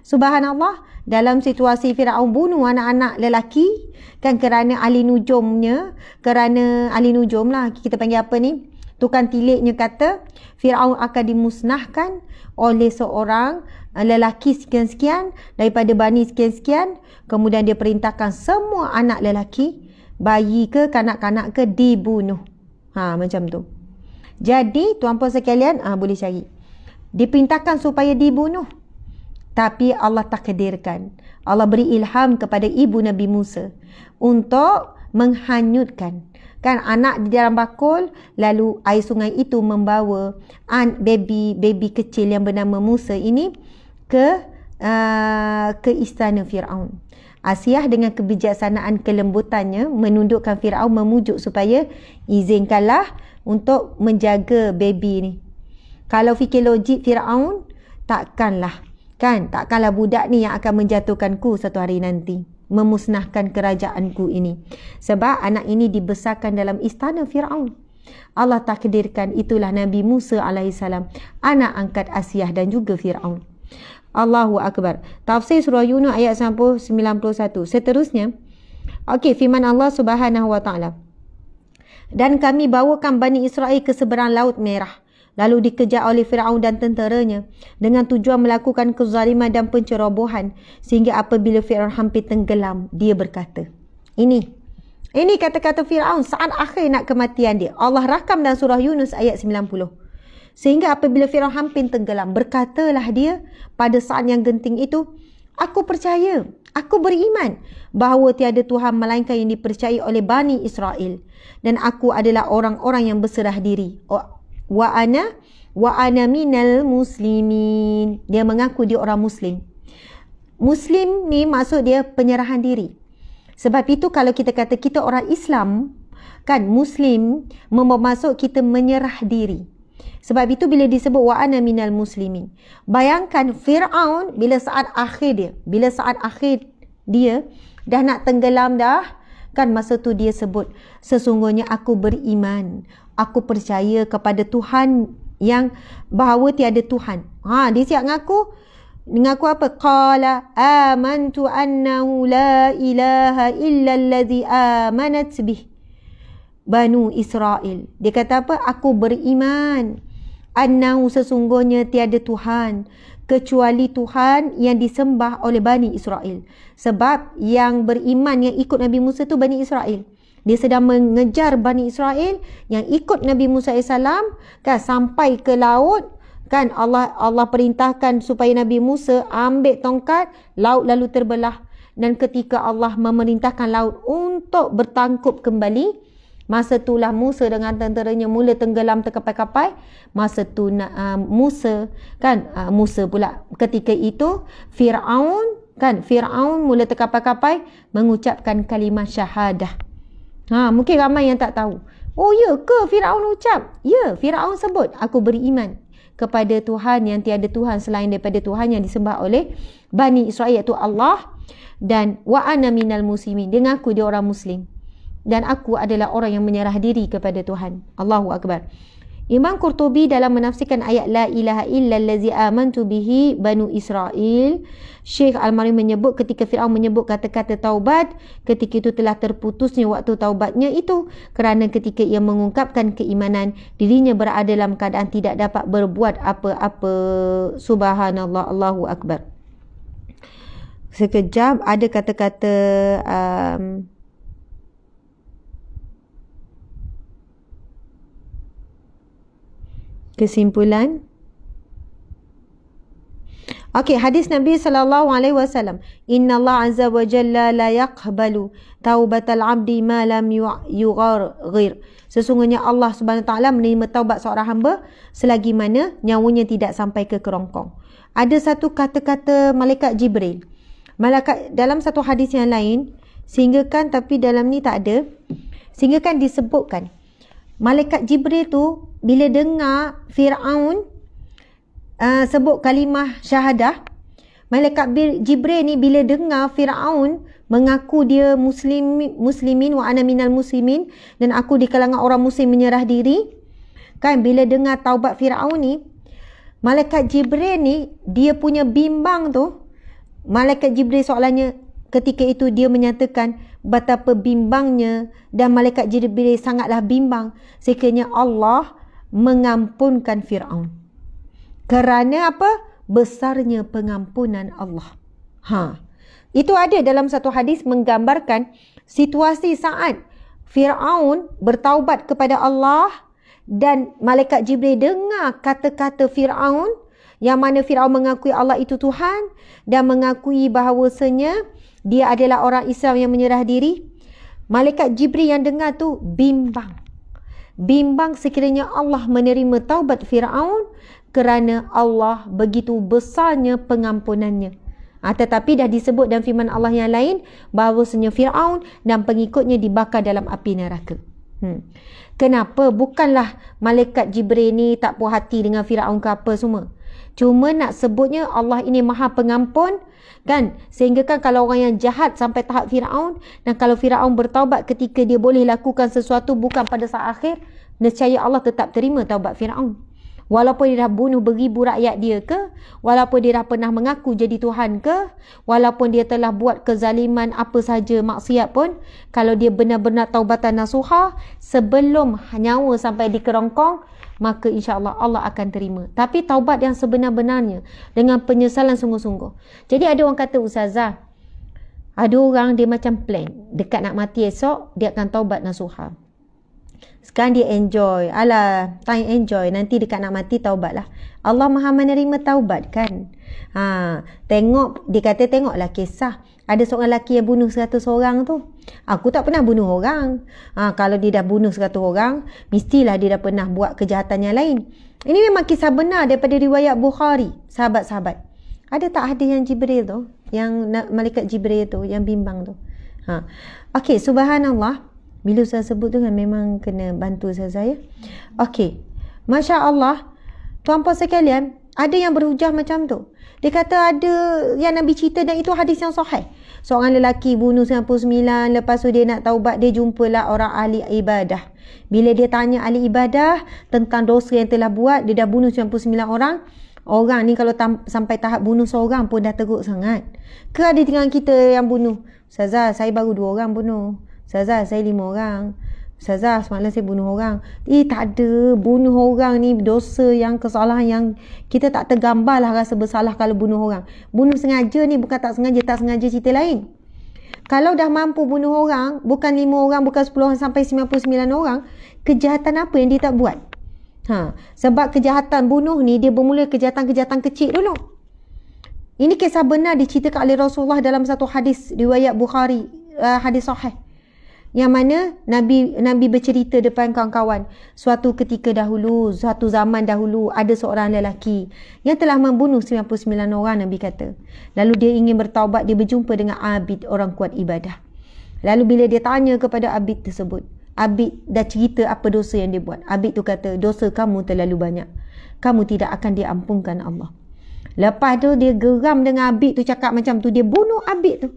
Subhanallah, dalam situasi Fir'aun bunuh anak-anak lelaki, kan kerana ahli nujumnya, kerana ahli nujum lah, kita panggil apa ni? Tukang tiliknya kata Fir'aun akan dimusnahkan oleh seorang lelaki sekian-sekian daripada bani sekian-sekian. Kemudian dia perintahkan semua anak lelaki, bayi ke kanak-kanak ke, dibunuh. Macam tu. Jadi tuan-puan sekalian, boleh cari. Diperintahkan supaya dibunuh. Tapi Allah takdirkan. Allah beri ilham kepada ibu Nabi Musa untuk menghanyutkan kan anak di dalam bakul, lalu air sungai itu membawa baby kecil yang bernama Musa ini ke istana Fir'aun. Asiyah dengan kebijaksanaan kelembutannya menundukkan Fir'aun, memujuk supaya izinkanlah untuk menjaga baby ni. Kalau fikir logik Fir'aun, takkanlah budak ni yang akan menjatuhkanku satu hari nanti, memusnahkan kerajaanku ini. Sebab anak ini dibesarkan dalam istana Fir'aun. Allah takdirkan itulah Nabi Musa AS, anak angkat Asiyah dan juga Fir'aun. Allahu Akbar. Tafsir surah Yunus ayat 91. Seterusnya, okey, firman Allah Subhanahu Wa Taala. Dan kami bawakan Bani Israel ke seberang Laut Merah. Lalu dikejar oleh Firaun dan tenteranya dengan tujuan melakukan kezaliman dan pencerobohan, sehingga apabila Firaun hampir tenggelam, dia berkata, ini kata-kata Firaun saat akhir nak kematian dia. Allah rakam dalam surah Yunus ayat 90. Sehingga apabila Firaun hampir tenggelam, berkatalah dia pada saat yang genting itu, aku percaya, aku beriman bahawa tiada Tuhan melainkan yang dipercayai oleh Bani Israel, dan aku adalah orang-orang yang berserah diri. Wa ana minal muslimin. Dia mengaku dia orang Muslim. Muslim ni maksud dia penyerahan diri. Sebab itu kalau kita kata kita orang Islam, kan Muslim bermaksud kita menyerah diri. Sebab itu bila disebut wa ana minal muslimin, bayangkan Firaun bila saat akhir dia dah nak tenggelam dah, kan masa tu dia sebut, sesungguhnya aku beriman, aku percaya kepada Tuhan yang bahawa tiada Tuhan. Dia siap ngaku apa? Qala amantu annahu la ilaha illa allazi amanat bih Banu Israel. Dia kata apa? Aku beriman annahu sesungguhnya tiada Tuhan kecuali Tuhan yang disembah oleh Bani Israel. Sebab yang beriman yang ikut Nabi Musa tu Bani Israel. Dia sedang mengejar Bani Israel yang ikut Nabi Musa AS, kan, sampai ke laut, kan, Allah perintahkan supaya Nabi Musa ambil tongkat, laut lalu terbelah, dan ketika Allah memerintahkan laut untuk bertangkup kembali, masa itulah Musa dengan tenteranya mula tenggelam terkapai-kapai. Masa tu Musa pula ketika itu Firaun mula terkapai-kapai mengucapkan kalimah syahadah. Mungkin ramai yang tak tahu. Oh ya ke Firaun ucap? Ya, Firaun sebut, aku beriman kepada Tuhan yang tiada Tuhan selain daripada Tuhan yang disembah oleh Bani Israel, iaitu Allah, dan wa ana minal muslimin. Dia ngaku dia orang Muslim, dan aku adalah orang yang menyerah diri kepada Tuhan. Allahu Akbar. Imam Qurtubi dalam menafsirkan ayat la ilaha illa allazi amantu bihi Banu Israel, Syekh Al-Mari menyebut ketika Firaun menyebut kata-kata taubat, ketika itu telah terputusnya waktu taubatnya itu, kerana ketika ia mengungkapkan keimanan, dirinya berada dalam keadaan tidak dapat berbuat apa-apa. Subhanallah, Allahu Akbar. Sekejap, ada kata-kata kesimpulan. Okey, hadis Nabi SAW. Inna Allah azza wa jalla la yaqbalu taubatal abdi ma lam yugharghir. Sesungguhnya Allah Subhanahu Wa Taala menerima taubat seorang hamba selagi mana nyawanya tidak sampai ke kerongkong. Ada satu kata-kata malaikat Jibril. Dalam satu hadis yang lain, sehingga kan, tapi dalam ni tak ada, sehingga kan disebutkan malaikat Jibril tu bila dengar Firaun sebut kalimah syahadah, malaikat Jibril ni bila dengar Firaun mengaku dia muslimin wa ana minal muslimin, dan aku di kalangan orang muslim menyerah diri, kan, bila dengar taubat Firaun ni, malaikat Jibril ni dia punya bimbang tu, malaikat Jibril soalannya ketika itu dia menyatakan betapa bimbangnya, dan malaikat Jibril sangatlah bimbang sekiranya Allah mengampunkan Firaun. Kerana apa? Besarnya pengampunan Allah. Itu ada dalam satu hadis menggambarkan situasi saat Firaun bertaubat kepada Allah, dan malaikat Jibril dengar kata-kata Firaun, yang mana Firaun mengakui Allah itu Tuhan dan mengakui bahawasanya dia adalah orang Islam yang menyerah diri. Malaikat Jibril yang dengar tu bimbang sekiranya Allah menerima taubat Firaun, kerana Allah begitu besarnya pengampunannya. Tetapi dah disebut dalam firman Allah yang lain bahawasanya Firaun dan pengikutnya dibakar dalam api neraka. Kenapa? Bukanlah malaikat Jibril ni tak puas hati dengan Firaun ke apa semua. Cuma nak sebutnya Allah ini maha pengampun, kan, sehingga kan kalau orang yang jahat sampai tahap Firaun, dan kalau Firaun bertaubat ketika dia boleh lakukan sesuatu bukan pada saat akhir, nescaya Allah tetap terima taubat Firaun. Walaupun dia dah bunuh beribu rakyat dia ke, walaupun dia dah pernah mengaku jadi Tuhan ke, walaupun dia telah buat kezaliman apa saja maksiat pun, kalau dia benar-benar taubatan nasuha sebelum nyawa sampai di kerongkong, maka insya-Allah Allah akan terima. Tapi taubat yang sebenar-benarnya dengan penyesalan sungguh-sungguh. Jadi ada orang kata, Ustazah, ada orang dia macam plan, dekat nak mati esok dia akan taubat nasuha. Sekarang dia enjoy. Alah, time enjoy. Nanti dekat nak mati taubat lah. Allah Maha menerima taubat kan. Tengok, dia kata tengoklah kisah. Ada seorang lelaki yang bunuh 100 orang tu. Aku tak pernah bunuh orang. Kalau dia dah bunuh 100 orang, mestilah dia dah pernah buat kejahatan yang lain. Ini memang kisah benar daripada riwayat Bukhari. Sahabat-sahabat. Ada tak hadis yang Jibril tu? Yang malaikat Jibril tu, yang bimbang tu. Okey, subhanallah. Bila saya sebut tu kan memang kena bantu saya. Okey. Masya Allah. Tuan-puan sekalian, ada yang berhujah macam tu. Dia kata ada yang Nabi cerita dan itu hadis yang sahih. Seorang lelaki bunuh 99, lepas tu dia nak taubat, dia jumpalah orang ahli ibadah. Bila dia tanya ahli ibadah tentang dosa yang telah buat, dia dah bunuh 99 orang. Orang ni kalau sampai tahap bunuh seorang pun dah teruk sangat. Ke ada dengan kita yang bunuh? Ustazah, saya baru 2 orang bunuh. Ustazah, saya 5 orang. Ustazah, semalam saya bunuh orang. Tak ada. Bunuh orang ni dosa yang kesalahan yang kita tak tergambar lah rasa bersalah kalau bunuh orang. Bunuh sengaja ni bukan tak sengaja cerita lain. Kalau dah mampu bunuh orang, bukan 5 orang, bukan 10 orang sampai 99 orang, kejahatan apa yang dia tak buat? Sebab kejahatan bunuh ni dia bermula kejahatan-kejahatan kecil dulu. Ini kisah benar diceritakan oleh Rasulullah dalam satu hadis riwayat Bukhari, hadis sahih. Yang mana Nabi bercerita depan kawan-kawan, suatu ketika dahulu, suatu zaman dahulu ada seorang lelaki yang telah membunuh 99 orang, Nabi kata. Lalu dia ingin bertaubat, dia berjumpa dengan abid, orang kuat ibadah. Lalu bila dia tanya kepada abid tersebut, abid dah cerita apa dosa yang dia buat. Abid tu kata, dosa kamu terlalu banyak. Kamu tidak akan diampunkan Allah. Lepas tu dia geram dengan abid tu, cakap macam tu, dia bunuh abid tu.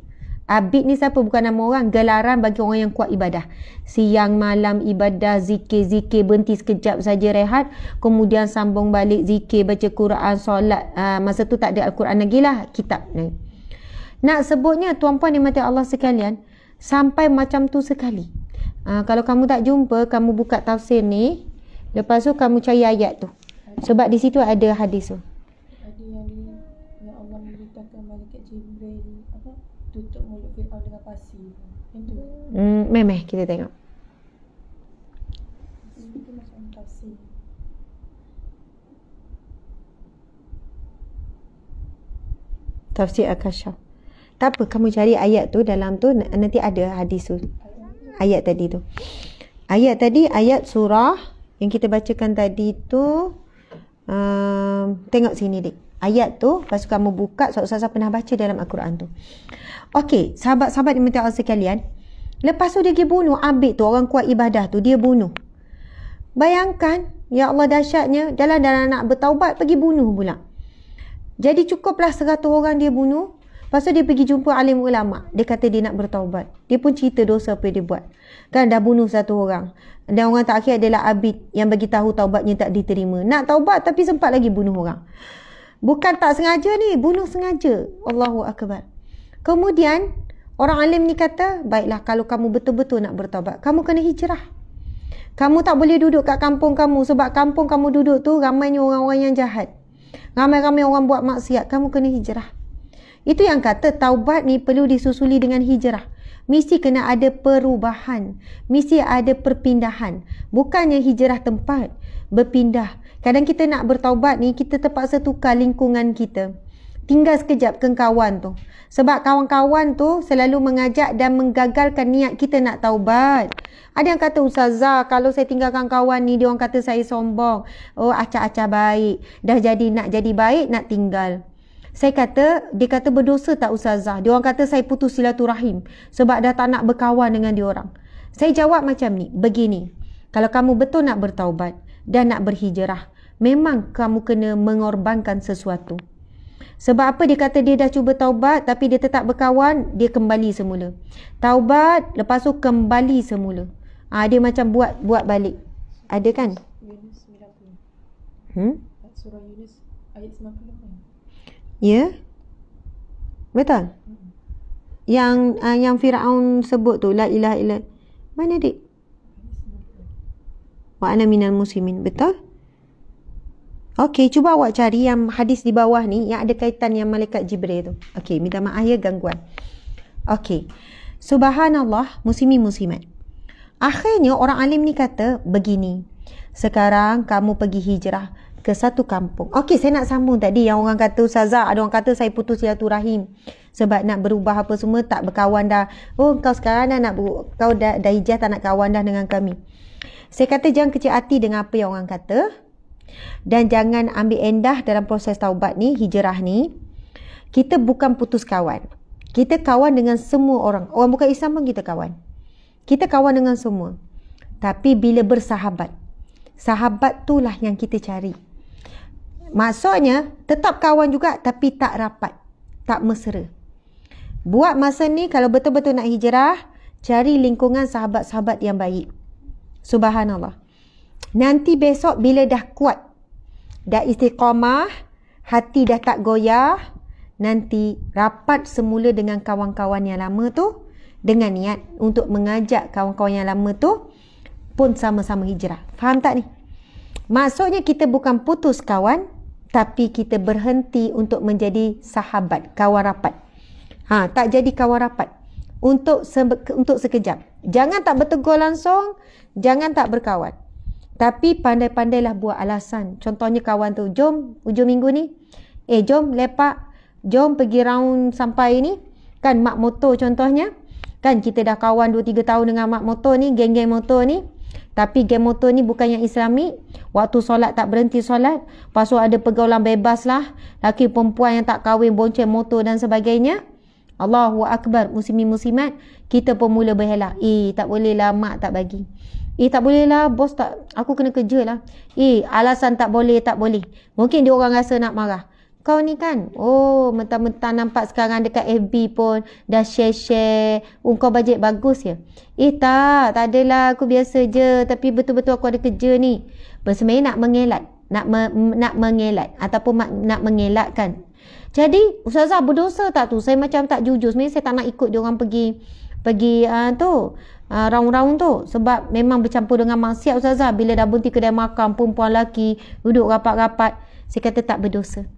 Abid ni siapa? Bukan nama orang. Gelaran bagi orang yang kuat ibadah. Siang malam ibadah, zikir-zikir, berhenti sekejap saja rehat. Kemudian sambung balik zikir, baca Quran, solat. Masa tu tak ada Al-Quran lagi lah, kitab ni. Nak sebutnya tuan-puan dimati Allah sekalian, sampai macam tu sekali. Kalau kamu tak jumpa, kamu buka tafsir ni. Lepas tu kamu cari ayat tu. Sebab di situ ada hadis tu. Ada yang Allah memberitakan malaikat Jibril tutup mulut Fir'aun dengan pasir. Yang tu. Memeh kita tengok. Itu macam tafsir. Tafsir Al-Kasyaf. Tak apa, kamu cari ayat tu, dalam tu nanti ada hadis tu. Ayat tadi tu. Ayat tadi, ayat surah yang kita bacakan tadi tu. Tengok sini dik. Ayat tu, lepas tu kamu buka, Ustazah pernah baca dalam Al-Quran tu. Okey, sahabat-sahabat yang minta Allah sekalian. Lepas tu dia pergi bunuh abid tu, orang kuat ibadah tu, dia bunuh. Bayangkan, ya Allah dahsyatnya, dalam nak bertaubat, pergi bunuh pula. Jadi cukuplah 100 orang dia bunuh. Lepas tu dia pergi jumpa alim ulama'. Dia kata dia nak bertaubat. Dia pun cerita dosa apa yang dia buat. Kan dah bunuh 1 orang. Dan orang terakhir adalah abid yang bagi tahu taubatnya tak diterima. Nak taubat tapi sempat lagi bunuh orang. Bukan tak sengaja ni, bunuh sengaja. Allahu Akbar. Kemudian orang alim ni kata, baiklah kalau kamu betul-betul nak bertaubat, kamu kena hijrah. Kamu tak boleh duduk kat kampung kamu, sebab kampung kamu duduk tu ramainya orang-orang yang jahat. Ramai-ramai orang buat maksiat, kamu kena hijrah. Itu yang kata taubat ni perlu disusuli dengan hijrah. Mesti kena ada perubahan. Mesti ada perpindahan. Bukannya hijrah tempat, berpindah. Kadang kita nak bertaubat ni, kita terpaksa tukar lingkungan kita. Tinggal sekejap ke kawan tu. Sebab kawan-kawan tu selalu mengajak dan menggagalkan niat kita nak taubat. Ada yang kata, Ustazah, kalau saya tinggalkan kawan ni, dia orang kata saya sombong. Oh, acah-acah baik. Dah jadi nak jadi baik, nak tinggal. Saya kata, dia kata berdosa tak Ustazah? Dia orang kata saya putus silaturahim sebab dah tak nak berkawan dengan dia orang. Saya jawab macam ni, begini. Kalau kamu betul nak bertaubat dan nak berhijrah, memang kamu kena mengorbankan sesuatu. Sebab apa? Dia kata dia dah cuba taubat tapi dia tetap berkawan, dia kembali semula. Taubat, lepas tu kembali semula. Dia macam buat balik. Ada kan? Surah Yunus ayat 90 kan? Ya. Betul. Yang Firaun sebut tu, la ilaha illa. Mana dik? Wa ana minal muslimin. Betul? Okey, cuba awak cari yang hadis di bawah ni yang ada kaitan yang malaikat Jibril tu. Okey, minta maaf ya gangguan. Okey. Subhanallah, muslimin muslimat. Akhirnya orang alim ni kata begini. Sekarang kamu pergi hijrah ke satu kampung. Okey, saya nak sambung tadi yang orang kata Ustazah, ada orang kata saya putus silaturahim sebab nak berubah apa semua, tak berkawan dah. Oh, kau sekarang kau dah hijrah, tak nak kawan dah dengan kami. Saya kata jangan kecil hati dengan apa yang orang kata dan jangan ambil endah dalam proses taubat ni, hijrah ni. Kita bukan putus kawan. Kita kawan dengan semua orang. Orang bukan Islam pun kita kawan. Kita kawan dengan semua. Tapi bila bersahabat, sahabat itulah yang kita cari. Maksudnya tetap kawan juga tapi tak rapat, tak mesra. Buat masa ni kalau betul-betul nak hijrah, cari lingkungan sahabat-sahabat yang baik. Subhanallah. Nanti besok bila dah kuat, dah istiqamah, hati dah tak goyah, nanti rapat semula dengan kawan-kawan yang lama tu dengan niat untuk mengajak kawan-kawan yang lama tu pun sama-sama hijrah. Faham tak ni? Maksudnya kita bukan putus kawan, tapi kita berhenti untuk menjadi sahabat, kawan rapat. Tak jadi kawan rapat. Untuk sekejap. Jangan tak bertegur langsung, jangan tak berkawan. Tapi pandai-pandailah buat alasan. Contohnya kawan tu, jom hujung minggu ni. Jom lepak, jom pergi round sampai ni. Kan mak motor contohnya. Kan kita dah kawan 2-3 tahun dengan mak motor ni, geng-geng motor ni. Tapi geng motor ni bukan yang Islami. Waktu solat tak berhenti solat. Lepas tu ada pergaulan bebas lah. Laki perempuan yang tak kahwin bonceng motor dan sebagainya. Allahu Akbar, muslimin muslimat. Kita pun mula berhelak. Tak boleh lah, mak tak bagi. Tak boleh lah, bos tak, aku kena kerja lah. Alasan tak boleh. Mungkin dia orang rasa nak marah. Kau ni kan, mentang-mentang nampak sekarang dekat FB pun dah share. Kau bajet bagus ya. Tak adalah, aku biasa je. Tapi betul-betul aku ada kerja ni. Sebenarnya nak mengelak. Nak mengelak ataupun nak mengelakkan. Jadi Ustazah berdosa tak tu? Saya macam tak jujur. Sebenarnya saya tak nak ikut dia orang pergi round-round tu. Sebab memang bercampur dengan maksiat Ustazah. Bila dah berhenti kedai makan, perempuan lelaki duduk rapat-rapat. Saya kata tak berdosa.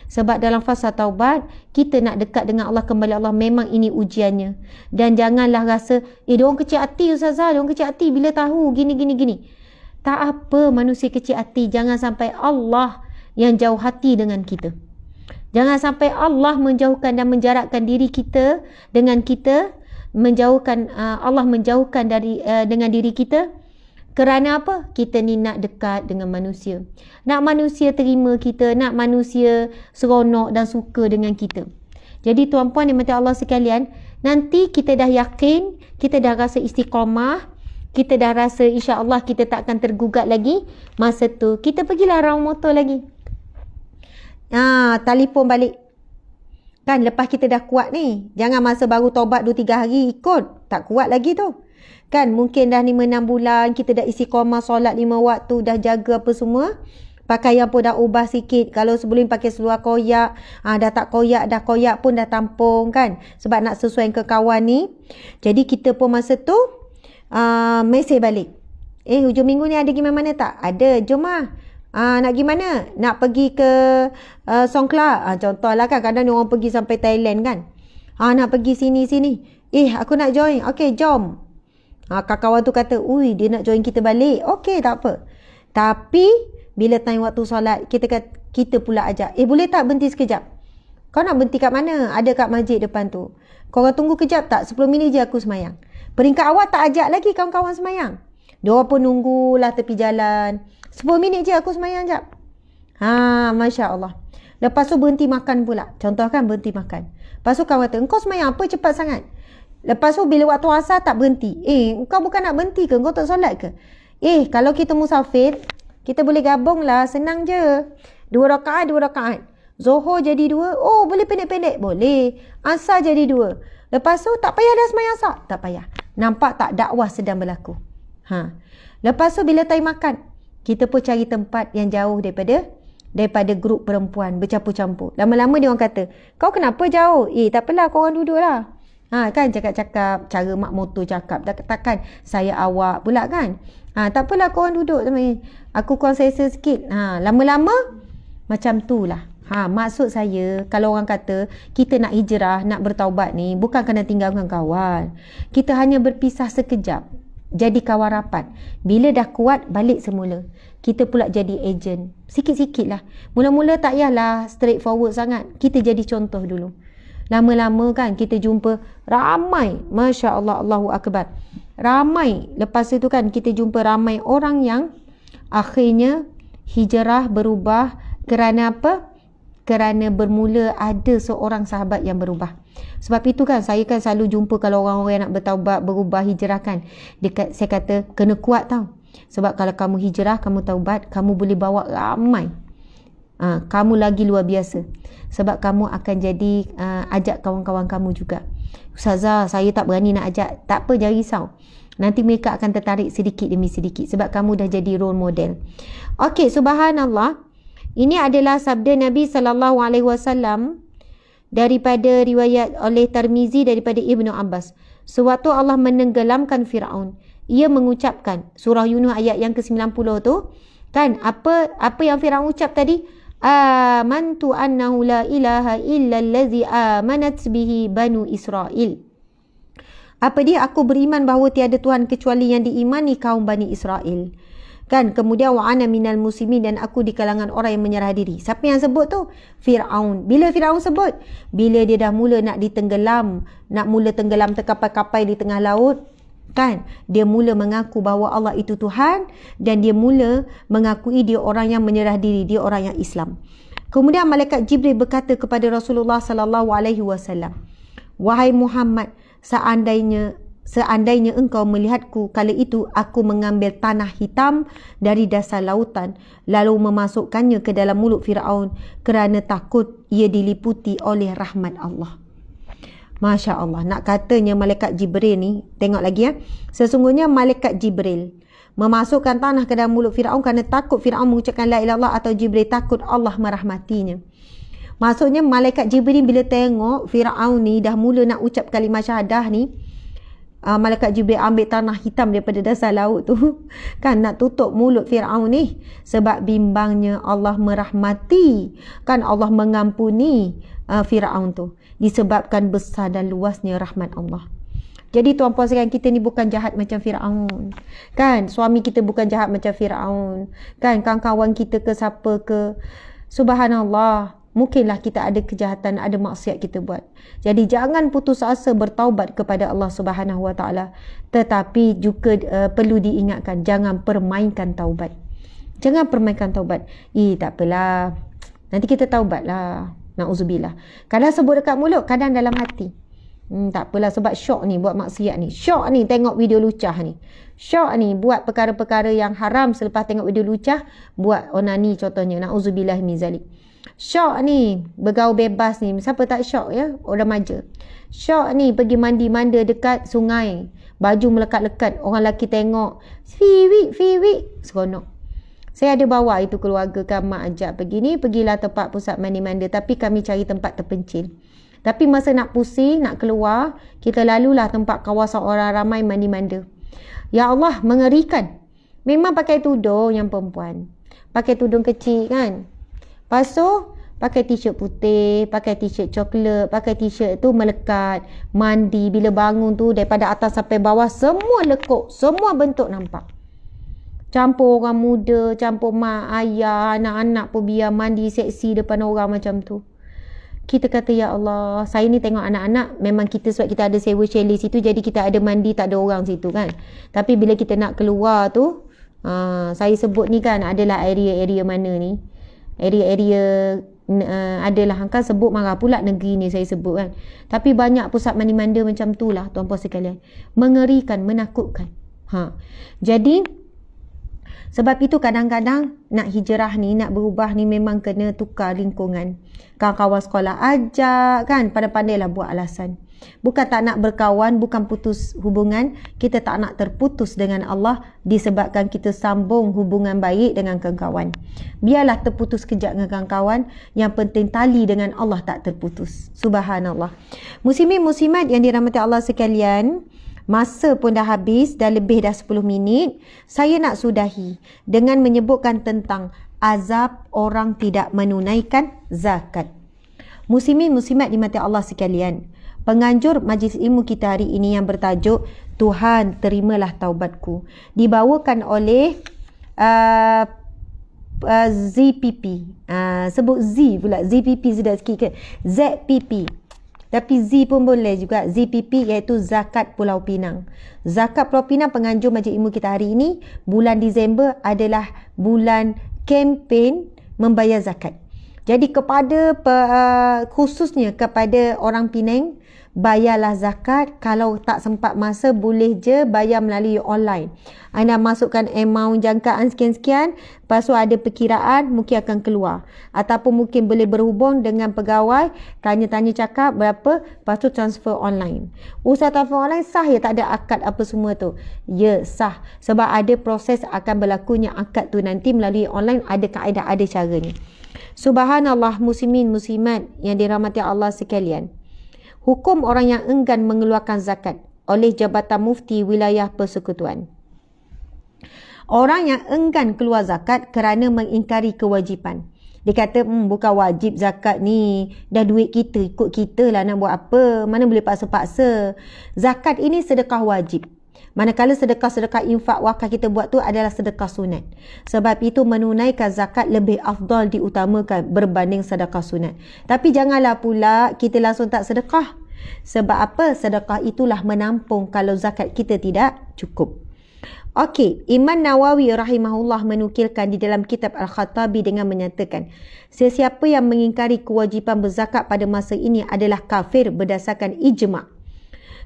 Sebab dalam fasa taubat, kita nak dekat dengan Allah kembali Allah. Memang ini ujiannya. Dan janganlah rasa, dia orang kecil hati Ustazah. Dia orang kecil hati bila tahu gini. Tak apa manusia kecil hati. Jangan sampai Allah yang jauh hati dengan kita. Jangan sampai Allah menjauhkan dan menjarakkan diri kita dengan kita. Allah menjauhkan dengan diri kita. Kerana apa? Kita ni nak dekat dengan manusia. Nak manusia terima kita. Nak manusia seronok dan suka dengan kita. Jadi tuan-puan dan Allah sekalian, nanti kita dah yakin, kita dah rasa istiqamah, kita dah rasa insya-Allah kita tak akan tergugat lagi. Masa tu kita pergilah round motor lagi. Telefon balik. Kan lepas kita dah kuat ni. Jangan masa baru taubat 2-3 hari ikut. Tak kuat lagi tu. Kan mungkin dah 5-6 bulan kita dah istiqamah solat 5 waktu, dah jaga apa semua. Pakaian pun dah ubah sikit. Kalau sebelum pakai seluar koyak, dah tak koyak, dah koyak pun dah tampung kan. Sebab nak sesuai ke kawan ni. Jadi kita pun masa tu mesej balik. Hujung minggu ni ada pergi mana tak? Ada, jom lah. Nak pergi mana? Nak pergi ke Songkla. Contohlah kan, kadang orang pergi sampai Thailand kan. Nak pergi sini. Aku nak join. Okey, jom. Kawan tu kata, dia nak join kita balik. Okey, tak apa. Tapi bila time waktu solat, kita pula ajak. Boleh tak berhenti sekejap? Kau nak berhenti kat mana? Ada kat masjid depan tu. Korang tunggu kejap tak? 10 minit je aku semayang. Peringkat awal tak ajak lagi kawan-kawan semayang. Diorang pun nunggulah tepi jalan. 10 minit je aku semayang jap. Masya Allah. Lepas tu berhenti makan pula. Contoh kan berhenti makan. Lepas tu kawan kata, engkau semayang apa cepat sangat? Lepas tu bila waktu asar tak berhenti. Engkau bukan nak berhenti ke? Engkau tak solat ke? Kalau kita musafir, kita boleh gabung lah. Senang je. 2 rakaat. Zohor jadi 2. Boleh pendek-pendek? Boleh. Asar jadi 2. Lepas tu tak payah dah semayang asar? Tak payah. Nampak tak dakwah sedang berlaku? Lepas tu bila time makan, kita pun cari tempat yang jauh daripada daripada grup perempuan bercampur-campur. Lama-lama dia orang kata, kau kenapa jauh? Tak apalah, korang duduk lah. Kan cakap-cakap, cara mak motor cakap, takkan saya awak pula kan. Tak apalah, korang duduk. Aku korang selesa sikit. Lama-lama macam tu lah. Maksud saya, kalau orang kata kita nak hijrah, nak bertaubat ni, bukan kena tinggalkan kawan. Kita hanya berpisah sekejap, jadi kawan rapat. Bila dah kuat, balik semula. Kita pula jadi ejen. Sikit-sikit lah. Mula-mula tak payahlah straight forward sangat. Kita jadi contoh dulu. Lama-lama kan kita jumpa ramai. Masya Allah, Allahu Akbar. Ramai. Lepas itu kan kita jumpa ramai orang yang akhirnya hijrah berubah. Kerana apa? Kerana bermula ada seorang sahabat yang berubah. Sebab itu kan saya kan selalu jumpa kalau orang-orang nak bertaubat, berubah, hijrah kan. Saya kata kena kuat tau. Sebab kalau kamu hijrah, kamu taubat, kamu boleh bawa ramai. Kamu lagi luar biasa. Sebab kamu akan jadi ajak kawan-kawan kamu juga. Ustazah, saya tak berani nak ajak. Tak apa, jangan risau. Nanti mereka akan tertarik sedikit demi sedikit. Sebab kamu dah jadi role model. Okey, subhanallah. Ini adalah sabda Nabi SAW daripada riwayat oleh Tirmizi daripada Ibnu Abbas. Sewaktu Allah menenggelamkan Fir'aun, ia mengucapkan, surah Yunus ayat yang ke-90 tu, kan, apa yang Fir'aun ucap tadi? Amantu annahu la ilaha illa allazi amanat bihi banu Israel. Apa dia? Aku beriman bahawa tiada Tuhan kecuali yang diimani kaum Bani Israel. Kan, kemudian wa ana minal muslimin, dan aku di kalangan orang yang menyerah diri. Siapa yang sebut tu? Fir'aun. Bila Fir'aun sebut? Bila dia dah mula nak ditenggelam, nak mula tenggelam terkapai-kapai di tengah laut, kan, dia mula mengaku bahawa Allah itu Tuhan, dan dia mula mengakui dia orang yang menyerah diri, dia orang yang Islam. Kemudian malaikat Jibril berkata kepada Rasulullah sallallahu alaihi wasallam, wahai Muhammad, seandainya engkau melihatku kala itu, aku mengambil tanah hitam dari dasar lautan lalu memasukkannya ke dalam mulut Fir'aun kerana takut ia diliputi oleh rahmat Allah. Masya Allah. Nak katanya malaikat Jibril ni, tengok lagi ya. Sesungguhnya malaikat Jibril memasukkan tanah ke dalam mulut Fir'aun kerana takut Fir'aun mengucapkan la ilaha illallah, atau Jibril takut Allah merahmatinya. Maksudnya malaikat Jibril bila tengok Fir'aun ni dah mula nak ucap kalimah syahadah ni, malaikat Jibril ambil tanah hitam daripada dasar laut tu kan, nak tutup mulut Fir'aun ni. Sebab bimbangnya Allah merahmati, kan, Allah mengampuni Fir'aun tu, disebabkan besar dan luasnya rahmat Allah. Jadi tuan-puan sekalian, kita ni bukan jahat macam Fir'aun, kan. Suami kita bukan jahat macam Fir'aun, kan. Kawan-kawan kita ke siapa ke, subhanallah, mungkinlah kita ada kejahatan, ada maksiat kita buat. Jadi jangan putus asa bertaubat kepada Allah Subhanahu Wa Taala. Tetapi juga perlu diingatkan, jangan permainkan taubat. Jangan permainkan taubat. Tak apalah, nanti kita taubatlah. Na'udzubillah. Kadang sebut dekat mulut, kadang dalam hati. Tak apalah, sebab syok ni buat maksiat ni. Syok ni tengok video lucah ni. Syok ni buat perkara-perkara yang haram, selepas tengok video lucah buat onani contohnya. Na'udzubillah min zalik. Syok ni bergaul bebas ni. Siapa tak syok ya? Orang remaja. Syok ni pergi mandi-manda dekat sungai, baju melekat-lekat, orang lelaki tengok, fiwik, seronok. Saya ada bawa itu keluarga kan, mak ajak pergi ni, pergilah tempat pusat mandi-manda, tapi kami cari tempat terpencil. Tapi masa nak pusing, nak keluar, kita lalulah tempat kawasan orang ramai mandi-manda. Ya Allah, mengerikan. Memang pakai tudung yang perempuan, pakai tudung kecil kan. Lepas tu pakai t-shirt putih, pakai t-shirt coklat, pakai t-shirt tu melekat, mandi, bila bangun tu daripada atas sampai bawah semua lekuk, semua bentuk nampak. Campur orang muda, campur mak, ayah, anak-anak pun biar mandi seksi depan orang macam tu. Kita kata, ya Allah, saya ni tengok anak-anak, memang kita sebab kita ada sewa chalet situ, jadi kita ada mandi, tak ada orang situ kan. Tapi bila kita nak keluar tu, saya sebut ni kan, adalah area-area mana ni, area-area adalah, kan sebut marah pula negeri ni saya sebut kan. Tapi banyak pusat mandi-manda macam tu lah tuan-puan sekalian. Mengerikan, menakutkan. Jadi sebab itu kadang-kadang nak hijrah ni, nak berubah ni memang kena tukar lingkungan. Kawan-kawan sekolah ajak kan, pandai-pandailah buat alasan. Bukan tak nak berkawan, bukan putus hubungan. Kita tak nak terputus dengan Allah disebabkan kita sambung hubungan baik dengan kawan. Biarlah terputus kejap dengan kawan. Yang penting tali dengan Allah tak terputus. Subhanallah. Muslimin muslimat yang dirahmati Allah sekalian, masa pun dah habis, dah lebih dah 10 minit. Saya nak sudahi dengan menyebutkan tentang azab orang tidak menunaikan zakat. Muslimin muslimat dimati Allah sekalian, penganjur majlis ilmu kita hari ini yang bertajuk Tuhan terimalah taubatku dibawakan oleh ZPP. Sebut Z pula, ZPP sudah sikit ke? ZPP. Tapi Z pun boleh juga, ZPP, iaitu Zakat Pulau Pinang. Zakat Pulau Pinang, penganjur majlis ilmu kita hari ini, bulan Disember adalah bulan kempen membayar zakat. Jadi kepada khususnya kepada orang Penang, bayarlah zakat. Kalau tak sempat masa, boleh je bayar melalui online. Anda masukkan amount jangkaan sekian-sekian, lepas tu ada perkiraan mungkin akan keluar. Ataupun mungkin boleh berhubung dengan pegawai, tanya-tanya cakap berapa, lepas tu transfer online. Usaha transfer online sah ya, tak ada akad apa semua tu? Ya, sah. Sebab ada proses akan berlakunya akad tu nanti melalui online, ada kaedah, ada caranya. Subhanallah, muslimin muslimat yang dirahmati Allah sekalian. Hukum orang yang enggan mengeluarkan zakat oleh Jabatan Mufti Wilayah Persekutuan. Orang yang enggan keluar zakat kerana mengingkari kewajipan. Dia kata, bukan wajib zakat ni, dah duit kita, ikut kita lah nak buat apa, mana boleh paksa-paksa. Zakat ini sedekah wajib. Manakala sedekah-sedekah infak wakaf kita buat tu adalah sedekah sunat. Sebab itu menunaikan zakat lebih afdal diutamakan berbanding sedekah sunat. Tapi janganlah pula kita langsung tak sedekah. Sebab apa? Sedekah itulah menampung kalau zakat kita tidak cukup. Okey, Imam Nawawi rahimahullah menukilkan di dalam kitab Al-Khattabi dengan menyatakan, sesiapa yang mengingkari kewajipan berzakat pada masa ini adalah kafir berdasarkan ijma'.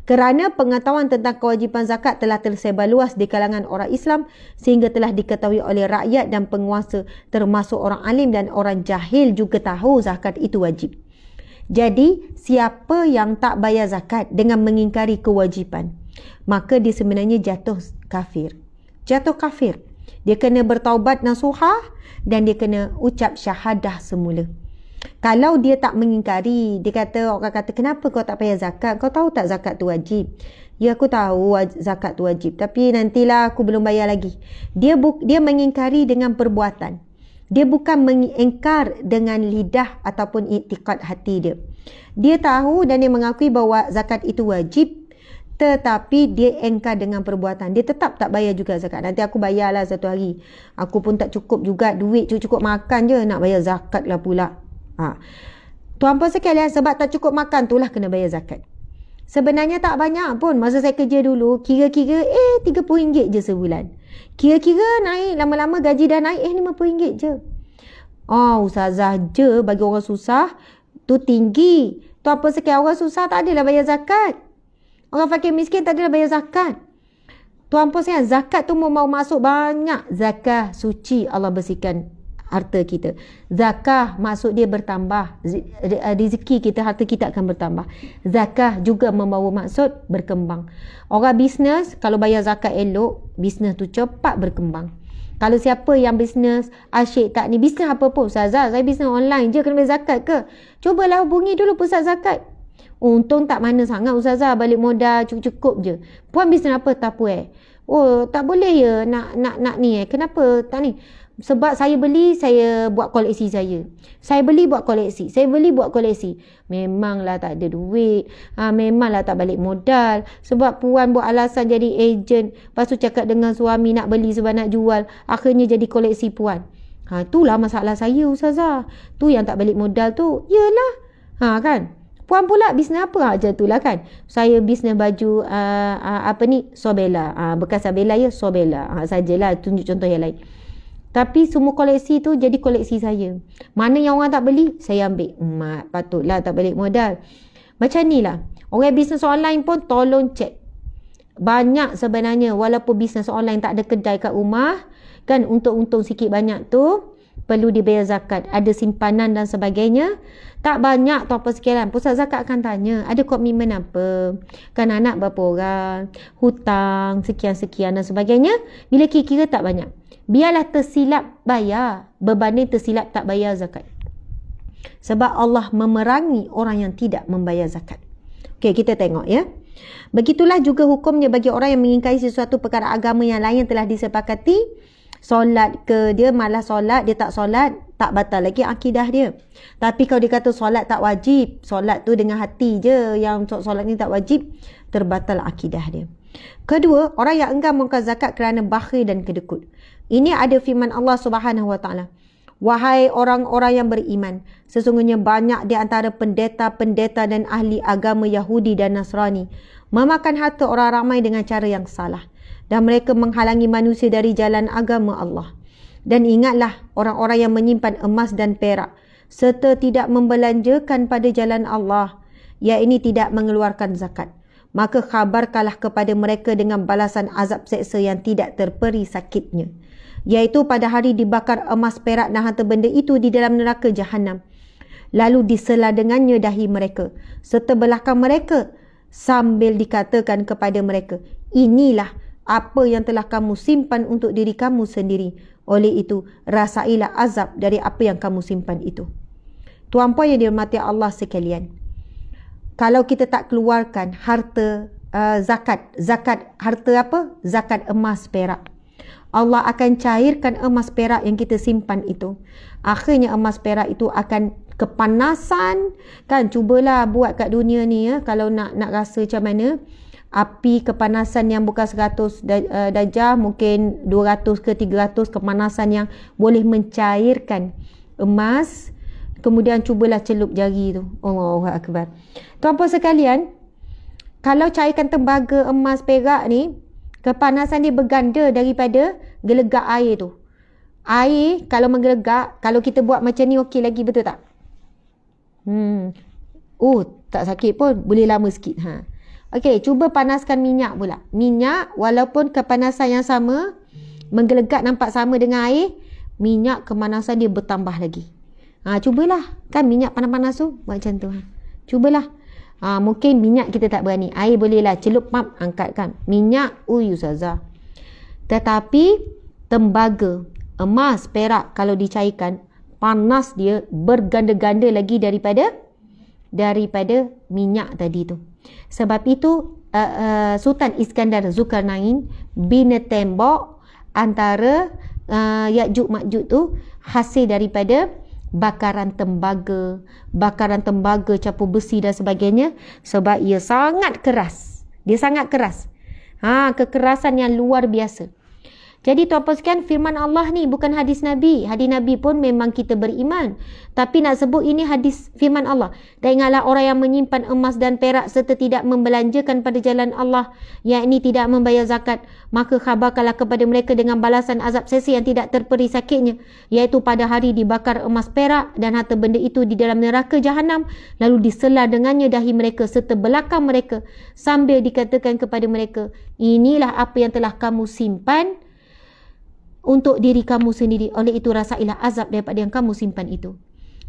Kerana pengetahuan tentang kewajipan zakat telah tersebar luas di kalangan orang Islam sehingga telah diketahui oleh rakyat dan penguasa termasuk orang alim dan orang jahil juga tahu zakat itu wajib. Jadi, siapa yang tak bayar zakat dengan mengingkari kewajipan, maka dia sebenarnya jatuh kafir. Jatuh kafir. Dia kena bertaubat nasuhah dan dia kena ucap syahadah semula. Kalau dia tak mengingkari, dia kata, orang kata, kenapa kau tak payah zakat? Kau tahu tak zakat tu wajib? Ya, aku tahu zakat tu wajib, tapi nantilah aku belum bayar lagi. Dia mengingkari dengan perbuatan. Dia bukan mengingkar dengan lidah ataupun iktikad hati dia. Dia tahu dan dia mengakui bahawa zakat itu wajib, tetapi dia engkar dengan perbuatan. Dia tetap tak bayar juga zakat. Nanti aku bayarlah satu hari. Aku pun tak cukup juga duit, cukup makan je, nak bayar zakat lah pula. Tuan-puan sekalian, sebab tak cukup makan itulah kena bayar zakat. Sebenarnya tak banyak pun. Masa saya kerja dulu, kira-kira RM30 je sebulan. Kira-kira naik, lama-lama gaji dah naik, RM50 je. Ustazah je bagi orang susah tu tinggi. Tuan-puan sekalian, orang susah tak adalah bayar zakat. Orang fakir miskin tak adalah bayar zakat. Tuan-puan sekalian, zakat tu mau masuk banyak. Zakat suci, Allah bersihkan harta kita. Zakah maksud dia bertambah. Rezeki kita, harta kita akan bertambah. Zakah juga membawa maksud berkembang. Orang bisnes, kalau bayar zakat elok, bisnes tu cepat berkembang. Kalau siapa yang bisnes asyik tak ni, bisnes apa pun, Ustazah, saya bisnes online je, kena bayar zakat ke? Cubalah hubungi dulu pusat zakat. Untung tak mana sangat Ustazah, balik modal cukup-cukup je. Puan bisnes apa? Tupperware. Tak boleh ya nak ni Kenapa tak ni? Sebab saya beli, saya buat koleksi saya. Saya beli buat koleksi. Saya beli buat koleksi. Memanglah tak ada duit. Memanglah tak balik modal. Sebab puan buat alasan jadi ejen. Lepas tu cakap dengan suami nak beli sebab nak jual. Akhirnya jadi koleksi puan. Itulah masalah saya Ustazah. Tu yang tak balik modal tu. Yelah. Kan? Puan pula bisnes apa? Macam itulah kan. Saya bisnes baju Sobella. Bekas Sobella ya, Sobella. Sajalah tunjuk contoh yang lain. Tapi semua koleksi tu jadi koleksi saya. Mana yang orang tak beli, saya ambil. Patutlah tak balik modal. Macam ni lah. Orang bisnes online pun tolong cek. Banyak sebenarnya, walaupun bisnes online tak ada kedai kat rumah, kan, untung-untung sikit banyak tu, perlu dibayar zakat, ada simpanan dan sebagainya. Tak banyak tu apa sekalian, pusat zakat akan tanya, ada komitmen apa, kan anak berapa orang, hutang sekian-sekian dan sebagainya. Bila kira-kira tak banyak, biarlah tersilap bayar berbanding tersilap tak bayar zakat. Sebab Allah memerangi orang yang tidak membayar zakat. Okey, kita tengok ya. Begitulah juga hukumnya bagi orang yang mengingkari sesuatu perkara agama yang lain yang telah disepakati. Solat ke, dia malas solat, dia tak solat, tak batal lagi akidah dia. Tapi kalau dia kata solat tak wajib, solat tu dengan hati je, yang solat ni tak wajib, terbatal akidah dia. Kedua, orang yang enggan mengeluarkan zakat kerana bakhil dan kedekut. Ini ada firman Allah Subhanahu Wa Taala. Wahai orang-orang yang beriman, sesungguhnya banyak di antara pendeta-pendeta dan ahli agama Yahudi dan Nasrani memakan harta orang ramai dengan cara yang salah, dan mereka menghalangi manusia dari jalan agama Allah. Dan ingatlah orang-orang yang menyimpan emas dan perak serta tidak membelanjakan pada jalan Allah, iaitu tidak mengeluarkan zakat, maka khabarkanlah kepada mereka dengan balasan azab seksa yang tidak terperi sakitnya, iaitu pada hari dibakar emas, perak dan harta benda itu di dalam neraka Jahannam. Lalu disela dengannya dahi mereka serta belakang mereka, sambil dikatakan kepada mereka, inilah apa yang telah kamu simpan untuk diri kamu sendiri. Oleh itu, rasailah azab dari apa yang kamu simpan itu. Tuan-puan yang dirahmati Allah sekalian, kalau kita tak keluarkan harta zakat harta apa? Zakat emas perak, Allah akan cairkan emas perak yang kita simpan itu. Akhirnya emas perak itu akan kepanasan, kan? Cubalah buat kat dunia ni ya, kalau nak rasa macam mana. Api kepanasan yang bukan 100 darjah, mungkin 200 ke 300 kepanasan yang boleh mencairkan emas. Kemudian cubalah celup jari tu. Allahu Akbar. Tuan-puan sekalian, kalau cairkan tembaga emas perak ni, kepanasan dia berganda daripada gelegak air tu. Air kalau menggelegak, kalau kita buat macam ni okey lagi, betul tak? Tak sakit pun, boleh lama sikit. Okey, cuba panaskan minyak pula. Minyak, walaupun kepanasan yang sama, menggelegak nampak sama dengan air, minyak kepanasan dia bertambah lagi. Cubalah. Kan minyak panas-panas tu, buat macam tu. Cubalah. Mungkin minyak kita tak berani. Air bolehlah, celup, pap, angkatkan. Minyak, ustazah. Tetapi, tembaga, emas, perak, kalau dicairkan, panas dia berganda-ganda lagi daripada minyak tadi tu. Sebab itu Sultan Iskandar Zulkarnain bina tembok antara Ya'juj Ma'juj tu hasil daripada bakaran tembaga, campur besi dan sebagainya, sebab ia sangat keras. Dia sangat keras. Kekerasan yang luar biasa. Jadi tuan-puan sekalian, firman Allah ni bukan hadis Nabi. Hadis Nabi pun memang kita beriman. Tapi nak sebut ini hadis firman Allah. Dan ingatlah orang yang menyimpan emas dan perak serta tidak membelanjakan pada jalan Allah, yakni tidak membayar zakat, maka khabarkanlah kepada mereka dengan balasan azab seksa yang tidak terperi sakitnya, iaitu pada hari dibakar emas perak dan harta benda itu di dalam neraka Jahannam, lalu disela dengannya dahi mereka serta belakang mereka, sambil dikatakan kepada mereka, inilah apa yang telah kamu simpan untuk diri kamu sendiri. Oleh itu rasailah azab daripada yang kamu simpan itu.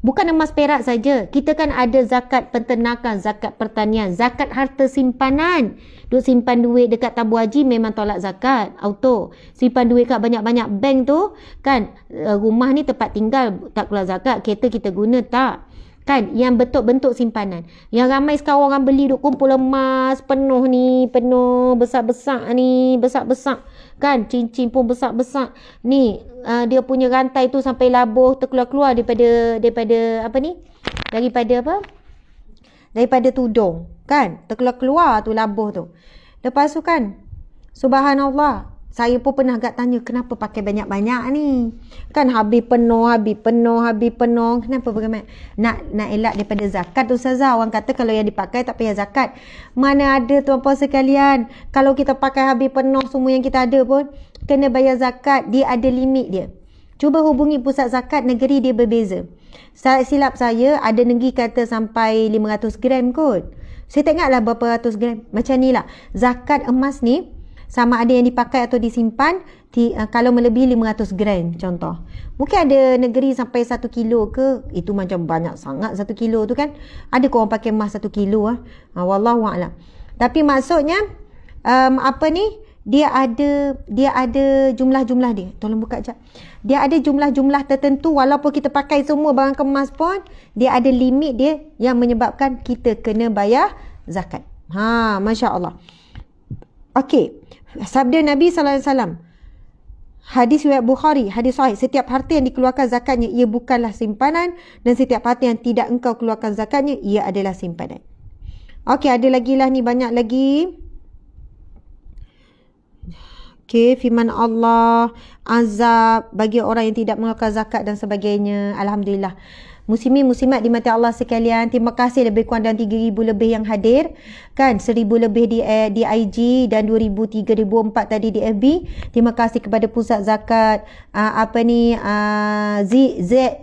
Bukan emas perak saja. Kita kan ada zakat peternakan, zakat pertanian, zakat harta simpanan. Duk simpan duit dekat tabung haji memang tolak zakat. Auto. Simpan duit kat banyak-banyak bank tu, kan, rumah ni tempat tinggal, tak keluar zakat. Kereta kita guna, tak. Kan, yang bentuk-bentuk simpanan. Yang ramai sekarang orang beli duk kumpul emas penuh ni, penuh besar-besar ni, besar-besar. Kan, cincin pun besar-besar. Ni, dia punya rantai tu sampai labuh terkeluar-keluar daripada apa ni? Daripada apa? Daripada tudung. Kan, terkeluar-keluar tu labuh tu. Lepas tu kan, subhanallah, saya pun pernah agak tanya, kenapa pakai banyak-banyak ni? Kan habis penuh. Kenapa bagaimana? Nak elak daripada zakat tu Ustazah. Orang kata kalau yang dipakai tak payah zakat. Mana ada tuan-puan sekalian. Kalau kita pakai habis penuh semua yang kita ada pun, kena bayar zakat. Dia ada limit dia. Cuba hubungi pusat zakat, negeri dia berbeza. Silap saya, ada negeri kata sampai 500 gram kot. Saya tak ingatlah berapa ratus gram. Macam ni lah. Zakat emas ni, sama ada yang dipakai atau disimpan. Kalau melebihi 500 gram contoh. Mungkin ada negeri sampai 1 kilo ke, itu macam banyak sangat 1 kilo tu kan. Ada korang pakai emas 1 kilo wallahualam. Tapi maksudnya dia ada jumlah-jumlah dia. Tolong buka sekejap. Dia ada jumlah-jumlah tertentu, walaupun kita pakai semua barang kemas pun dia ada limit dia yang menyebabkan kita kena bayar zakat. Masya-Allah. Okey. Sabda Nabi sallallahu alaihi wasallam. Hadis riwayat Bukhari, hadis sahih, setiap harta yang dikeluarkan zakatnya ia bukanlah simpanan, dan setiap harta yang tidak engkau keluarkan zakatnya ia adalah simpanan. Okey, ada lagi lah ni, banyak lagi. Okey, firman Allah, azab bagi orang yang tidak mengeluarkan zakat dan sebagainya. Alhamdulillah. Muslimin muslimat dimati Allah sekalian, terima kasih lebih kurang dan 3,000 lebih yang hadir kan, 1,000 lebih di IG dan 2,000, 3,000, 4 tadi di FB. Terima kasih kepada Pusat Zakat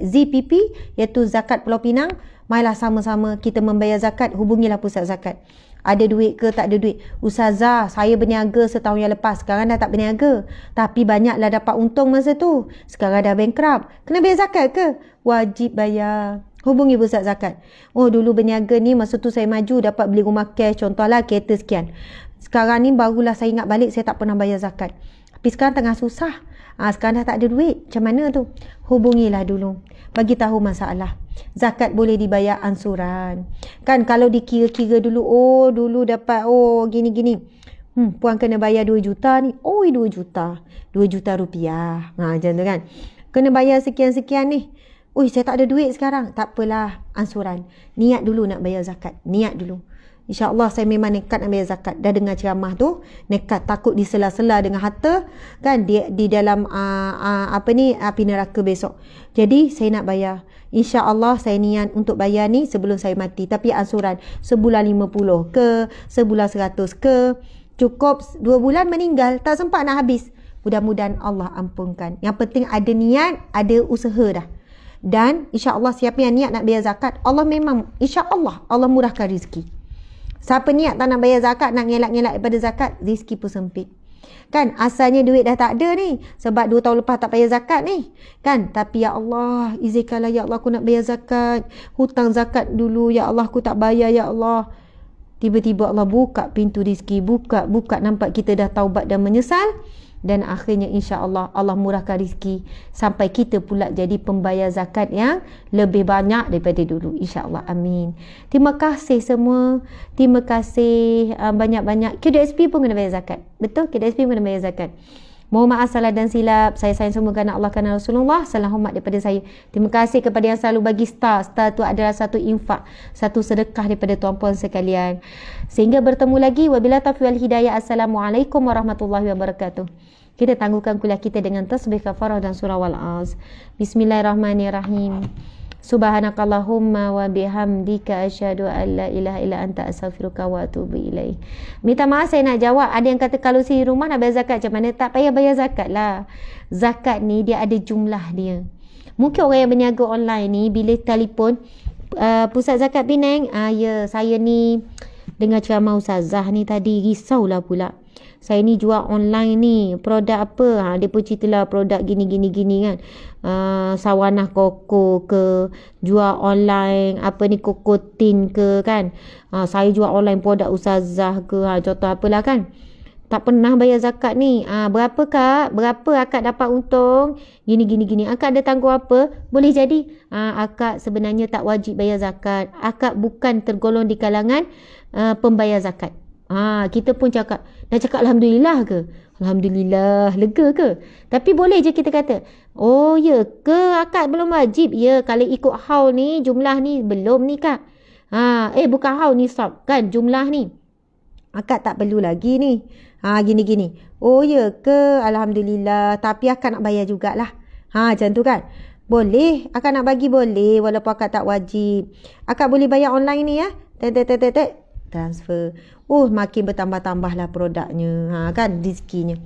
ZPP, iaitu Zakat Pulau Pinang. Marilah sama-sama kita membayar zakat. Hubungilah Pusat Zakat. Ada duit ke tak ada duit? Ustazah, saya berniaga setahun yang lepas, sekarang dah tak berniaga, tapi banyaklah dapat untung masa tu, sekarang dah bankrupt, kena bayar zakat ke? Wajib bayar. Hubungi Pusat Zakat. Oh, dulu berniaga ni masa tu saya maju dapat beli rumah cash, contohlah kereta sekian, sekarang ni barulah saya ingat balik saya tak pernah bayar zakat, tapi sekarang tengah susah. Sekarang dah tak ada duit, macam mana tu? Hubungilah dulu, bagi tahu masalah. Zakat boleh dibayar ansuran kan, kalau dikira-kira dulu, dulu dapat gini-gini, puan kena bayar 2 juta ni, 2 juta rupiah, macam tu kan, kena bayar sekian-sekian ni, saya tak ada duit sekarang, tak apalah, ansuran. Niat dulu nak bayar zakat, niat dulu. InsyaAllah saya memang nekat nak bayar zakat. Dah dengar ceramah tu, nekat, takut disela-sela dengan harta kan, di dalam api neraka besok. Jadi saya nak bayar. InsyaAllah saya niat untuk bayar ni sebelum saya mati. Tapi ansuran sebulan 50 ke, sebulan 100 ke, cukup 2 bulan meninggal, tak sempat nak habis. Mudah-mudahan Allah ampunkan. Yang penting ada niat, ada usaha dah. Dan insyaAllah siapa yang niat nak bayar zakat, Allah memang insyaAllah Allah murahkan rezeki. Siapa niat tak nak bayar zakat, nak ngelak-ngelak daripada zakat, rezeki pun sempit. Kan, asalnya duit dah tak ada ni, sebab 2 tahun lepas tak bayar zakat ni. Kan, tapi ya Allah, izinkanlah ya Allah aku nak bayar zakat. Hutang zakat dulu, ya Allah aku tak bayar ya Allah. Tiba-tiba Allah buka pintu rezeki, buka, nampak kita dah taubat dan menyesal. Dan akhirnya insya-Allah Allah murahkan rezeki sampai kita pula jadi pembayar zakat yang lebih banyak daripada dulu, insya-Allah. Amin. Terima kasih semua. Terima kasih banyak-banyak. KDSP pun kena bayar zakat. Betul, KDSP pun kena bayar zakat. Mohon maaf salah dan silap. Saya sayang semua kerana Allah, kerana Rasulullah. Salam hormat daripada saya. Terima kasih kepada yang selalu bagi star. Star tu adalah satu infak, satu sedekah daripada tuan-puan sekalian. Sehingga bertemu lagi. Wabillahi taufiq wal hidayah. Assalamualaikum warahmatullahi wabarakatuh. Kita tangguhkan kuliah kita dengan tasbih kafarah dan surah Wal-Az. Bismillahirrahmanirrahim. Subhanakallahumma wa bihamdika asyhadu an la ilaha illa anta astaghfiruka wa atubu ilaik. Minta maaf saya nak jawab. Ada yang kata kalau si rumah nak bayar zakat macam mana? Tak payah bayar zakat lah. Zakat ni dia ada jumlah dia. Mungkin orang yang berniaga online ni bila telefon Pusat Zakat Penang, ya saya ni dengar ceramah Ustazah ni tadi, risaulah pula. Saya ni jual online ni, produk apa? Dia pun ceritalah produk gini kan. Sawanah koko ke, jual online apa ni, kokotin ke kan. Saya jual online produk Ustazah ke, contoh apalah kan. Tak pernah bayar zakat ni. Berapa kak? Berapa akak dapat untung? Gini. Akak ada tangguh apa? Boleh jadi akak sebenarnya tak wajib bayar zakat. Akak bukan tergolong di kalangan pembayar zakat. Kita pun cakap, nak cakap Alhamdulillah ke? Alhamdulillah, lega ke? Tapi boleh je kita kata, oh ya ke akak belum wajib? Ya, kalau ikut haul ni, jumlah ni belum ni kak. Bukan haul ni sob kan, jumlah ni. Akak tak perlu lagi ni. Gini. Oh ya ke? Alhamdulillah. Tapi akak nak bayar jugalah. Macam tu kan? Boleh. Akak nak bagi boleh. Walaupun akak tak wajib. Akak boleh bayar online ni ya. Transfer. Makin bertambah-tambah lah produknya. Kan? Rezekinya.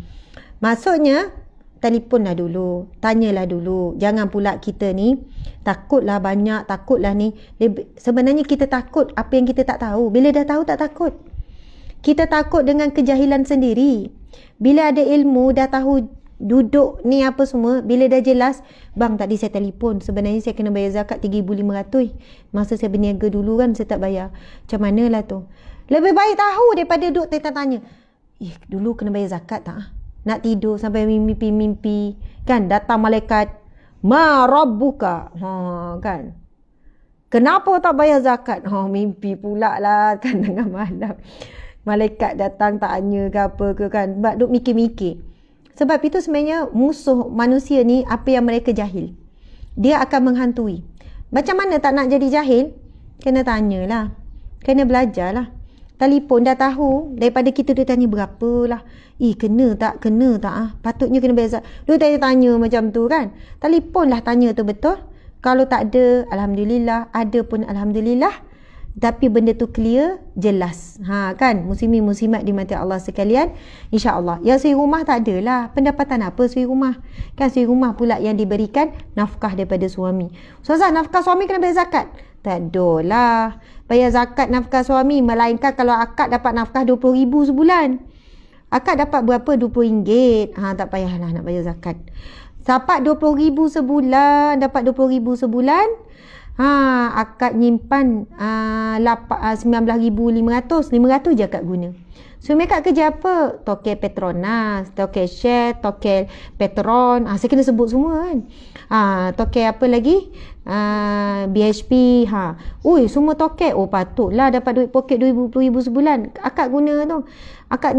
Maksudnya, telefonlah dulu. Tanyalah dulu. Jangan pula kita ni takutlah banyak. Takutlah ni. Sebenarnya kita takut apa yang kita tak tahu. Bila dah tahu tak takut. Kita takut dengan kejahilan sendiri. Bila ada ilmu, dah tahu duduk ni apa semua, bila dah jelas, bang tadi saya telefon, sebenarnya saya kena bayar zakat 3,500. Masa saya berniaga dulu kan, saya tak bayar. Macam mana lah tu? Lebih baik tahu daripada duduk tanya-tanya. Dulu kena bayar zakat tak? Nak tidur sampai mimpi-mimpi. Kan, datang malaikat. Ma rabbuka. Kan. Kenapa tak bayar zakat? Mimpi pula lah kan tengah malam. Malaikat datang tanya ke apa ke kan. Sebab duk mikir-mikir. Sebab itu sebenarnya musuh manusia ni apa yang mereka jahil. Dia akan menghantui. Macam mana tak nak jadi jahil? Kena tanyalah. Kena belajarlah. Telefon dah tahu. Daripada kita dia tanya berapalah. Kena tak? Kena tak? Patutnya kena bayar zakat. Dia tanya-tanya macam tu kan. Telefonlah tanya tu betul. Kalau tak ada, Alhamdulillah. Ada pun Alhamdulillah. Tapi benda tu clear, jelas. Kan, muslimin-muslimat dimati Allah sekalian. InsyaAllah. Yang suri rumah tak adalah. Pendapatan apa suri rumah? Kan suri rumah pula yang diberikan nafkah daripada suami. Ustazah, nafkah suami kena bayar zakat? Tak adalah. Bayar zakat nafkah suami. Melainkan kalau akak dapat nafkah 20,000 sebulan. Akak dapat berapa? RM20. Tak payahlah nak bayar zakat. Dapat 20,000 sebulan. Dapat 20,000 sebulan. Akak nyimpan 19,500. 500 je akak guna. Suami akak kerja apa? Tokel Petronas, tokel Shell, tokel Petron. Saya kena sebut semua kan. Tokel apa lagi? BHP. Semua tokel. Patutlah dapat duit poket 20,000 sebulan. Akak guna tu. Akak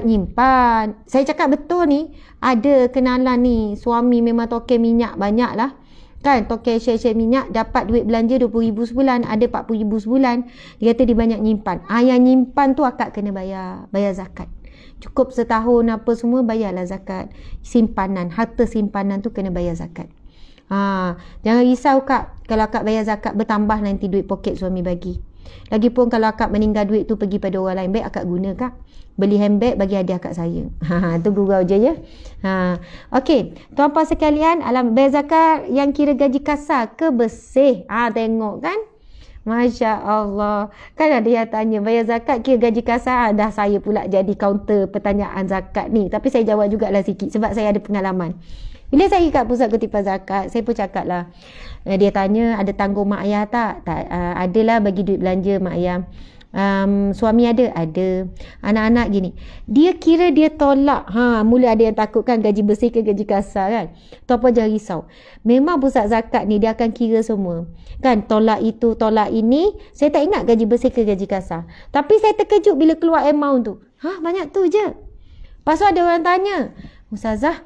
nyimpan. Saya cakap betul ni. Ada kenalan ni. Suami memang tokel minyak banyak lah. Kan, tokel share minyak dapat duit belanja 20,000 sebulan, ada 40,000 sebulan. Dia kata dia banyak nyimpan. Yang nyimpan tu akak kena bayar zakat. Cukup setahun apa semua bayarlah zakat. Simpanan, harta simpanan tu kena bayar zakat. Jangan risau kak, kalau akak bayar zakat bertambah nanti duit poket suami bagi. Lagipun kalau akak meninggal duit tu pergi pada orang lain, baik akak guna kak. Beli handbag bagi hadiah akak saya. Tu gurau je ya. Okey, tuan-puan sekalian, bayar zakat yang kira gaji kasar ke bersih? Tengok kan? Masya Allah. Kan ada yang tanya, bayar zakat kira gaji kasar? Dah saya pula jadi counter pertanyaan zakat ni. Tapi saya jawab jugalah sikit sebab saya ada pengalaman. Bila saya kat pusat kutipan zakat, saya pun cakap lah. Dia tanya, ada tanggung mak ayah tak? Adalah bagi duit belanja mak ayah. Suami ada? Ada. Anak-anak gini. Dia kira dia tolak. Mula ada yang takut kan gaji bersih ke gaji kasar kan. Tu apa jangan risau. Memang pusat zakat ni dia akan kira semua. Kan tolak itu, tolak ini. Saya tak ingat gaji bersih ke gaji kasar. Tapi saya terkejut bila keluar amount tu. Banyak tu je. Lepas tu ada orang tanya, Ustazah,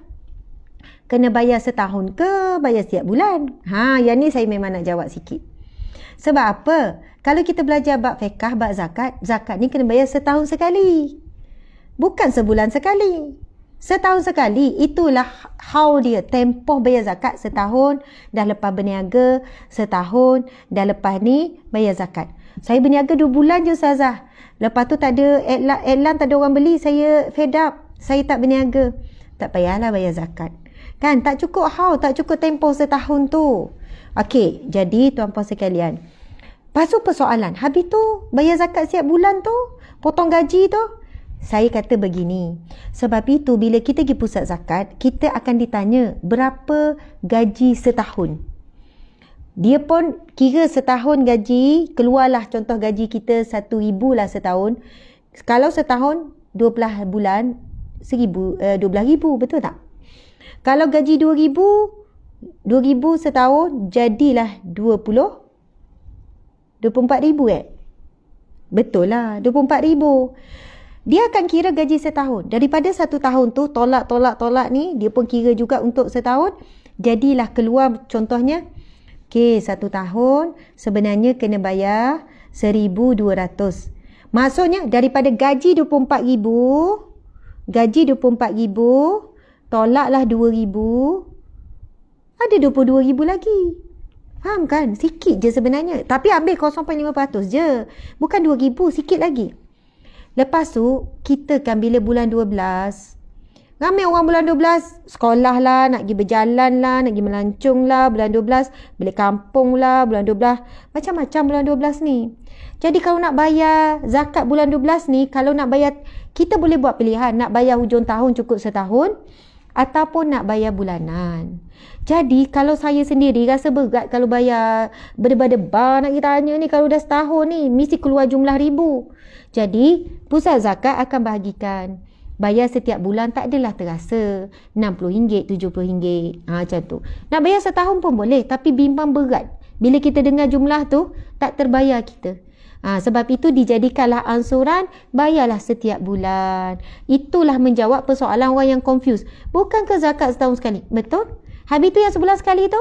kena bayar setahun ke bayar setiap bulan? Yang ni saya memang nak jawab sikit. Sebab apa? Kalau kita belajar bab fiqh, bab zakat, zakat ni kena bayar setahun sekali. Bukan sebulan sekali. Setahun sekali. Itulah how dia. Tempoh bayar zakat setahun. Dah lepas berniaga setahun. Dah lepas ni bayar zakat. Saya berniaga 2 bulan je Ustazah. Lepas tu tak ada iklan, tak ada orang beli. Saya fed up. Saya tak berniaga. Tak payahlah bayar zakat. Kan tak cukup how, tak cukup tempoh setahun tu. Okey, jadi tuan-puan sekalian. Lepas tu persoalan, habis tu bayar zakat setiap bulan tu, potong gaji tu. Saya kata begini, sebab itu bila kita pergi pusat zakat, kita akan ditanya berapa gaji setahun. Dia pun kira setahun gaji, keluarlah contoh gaji kita 1,000 lah setahun. Kalau setahun 12 bulan 12,000, betul tak? Kalau gaji 2,000 setahun, jadilah 24,000 Betul lah, 24,000. Dia akan kira gaji setahun. Daripada 1 tahun tu, tolak ni, dia pun kira juga untuk setahun. Jadilah keluar contohnya, 1 tahun sebenarnya kena bayar 1,200. Maksudnya daripada gaji 24,000, tolaklah 2,000, ada 22,000 lagi. Faham kan? Sikit je sebenarnya. Tapi ambil 0.5% je. Bukan 2,000, sikit lagi. Lepas tu, kita kan bila bulan 12, Ramai orang bulan 12 sekolah lah, nak pergi berjalan lah, nak pergi melancong lah bulan 12, balik kampung lah bulan 12. Macam-macam bulan 12 ni. Jadi kalau nak bayar zakat bulan 12 ni, kalau nak bayar, kita boleh buat pilihan. Nak bayar hujung tahun cukup setahun ataupun nak bayar bulanan. Jadi kalau saya sendiri rasa berat kalau bayar berdebar-debar nak kita tanya ni, kalau dah setahun ni mesti keluar jumlah ribu. Jadi pusat zakat akan bahagikan. Bayar setiap bulan tak adalah terasa. RM60, RM70. Macam tu. Nak bayar setahun pun boleh. Tapi bimbang berat. Bila kita dengar jumlah tu, tak terbayar kita. Sebab itu dijadikanlah ansuran, bayarlah setiap bulan. Itulah menjawab persoalan orang yang confuse. Bukan ke zakat setahun sekali? Betul? Habis tu yang sebulan sekali tu?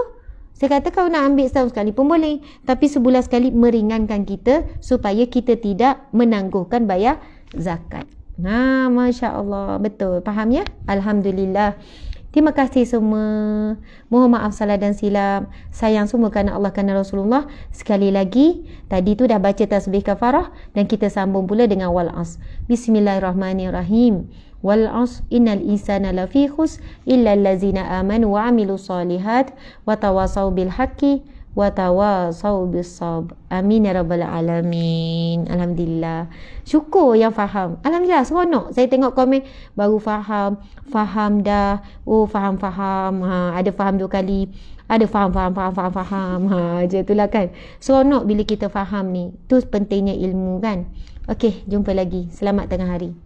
Saya kata kalau nak ambil setahun sekali pun boleh. Tapi sebulan sekali meringankan kita supaya kita tidak menangguhkan bayar zakat. Masya Allah. Betul. Faham ya? Alhamdulillah. Terima kasih semua. Mohon maaf salah dan silap. Sayang semua kerana Allah, kerana Rasulullah. Sekali lagi, tadi tu dah baca tasbih kafarah dan kita sambung pula dengan wal as. Bismillahirrahmanirrahim. Wal as innal insana lafi khus illa allazina amanu wa amilu salihat wa tawasau bil haqqi wa tawasau bis sabr. Amin ya rabbal alamin. Alhamdulillah. Syukur yang faham. Alhamdulillah, seronok. Saya tengok komen baru faham dah. Oh, faham. Ada faham 2 kali. Ada faham. Macam itulah kan. Seronok bila kita faham ni. Tu pentingnya ilmu kan. Okey, jumpa lagi. Selamat tengah hari.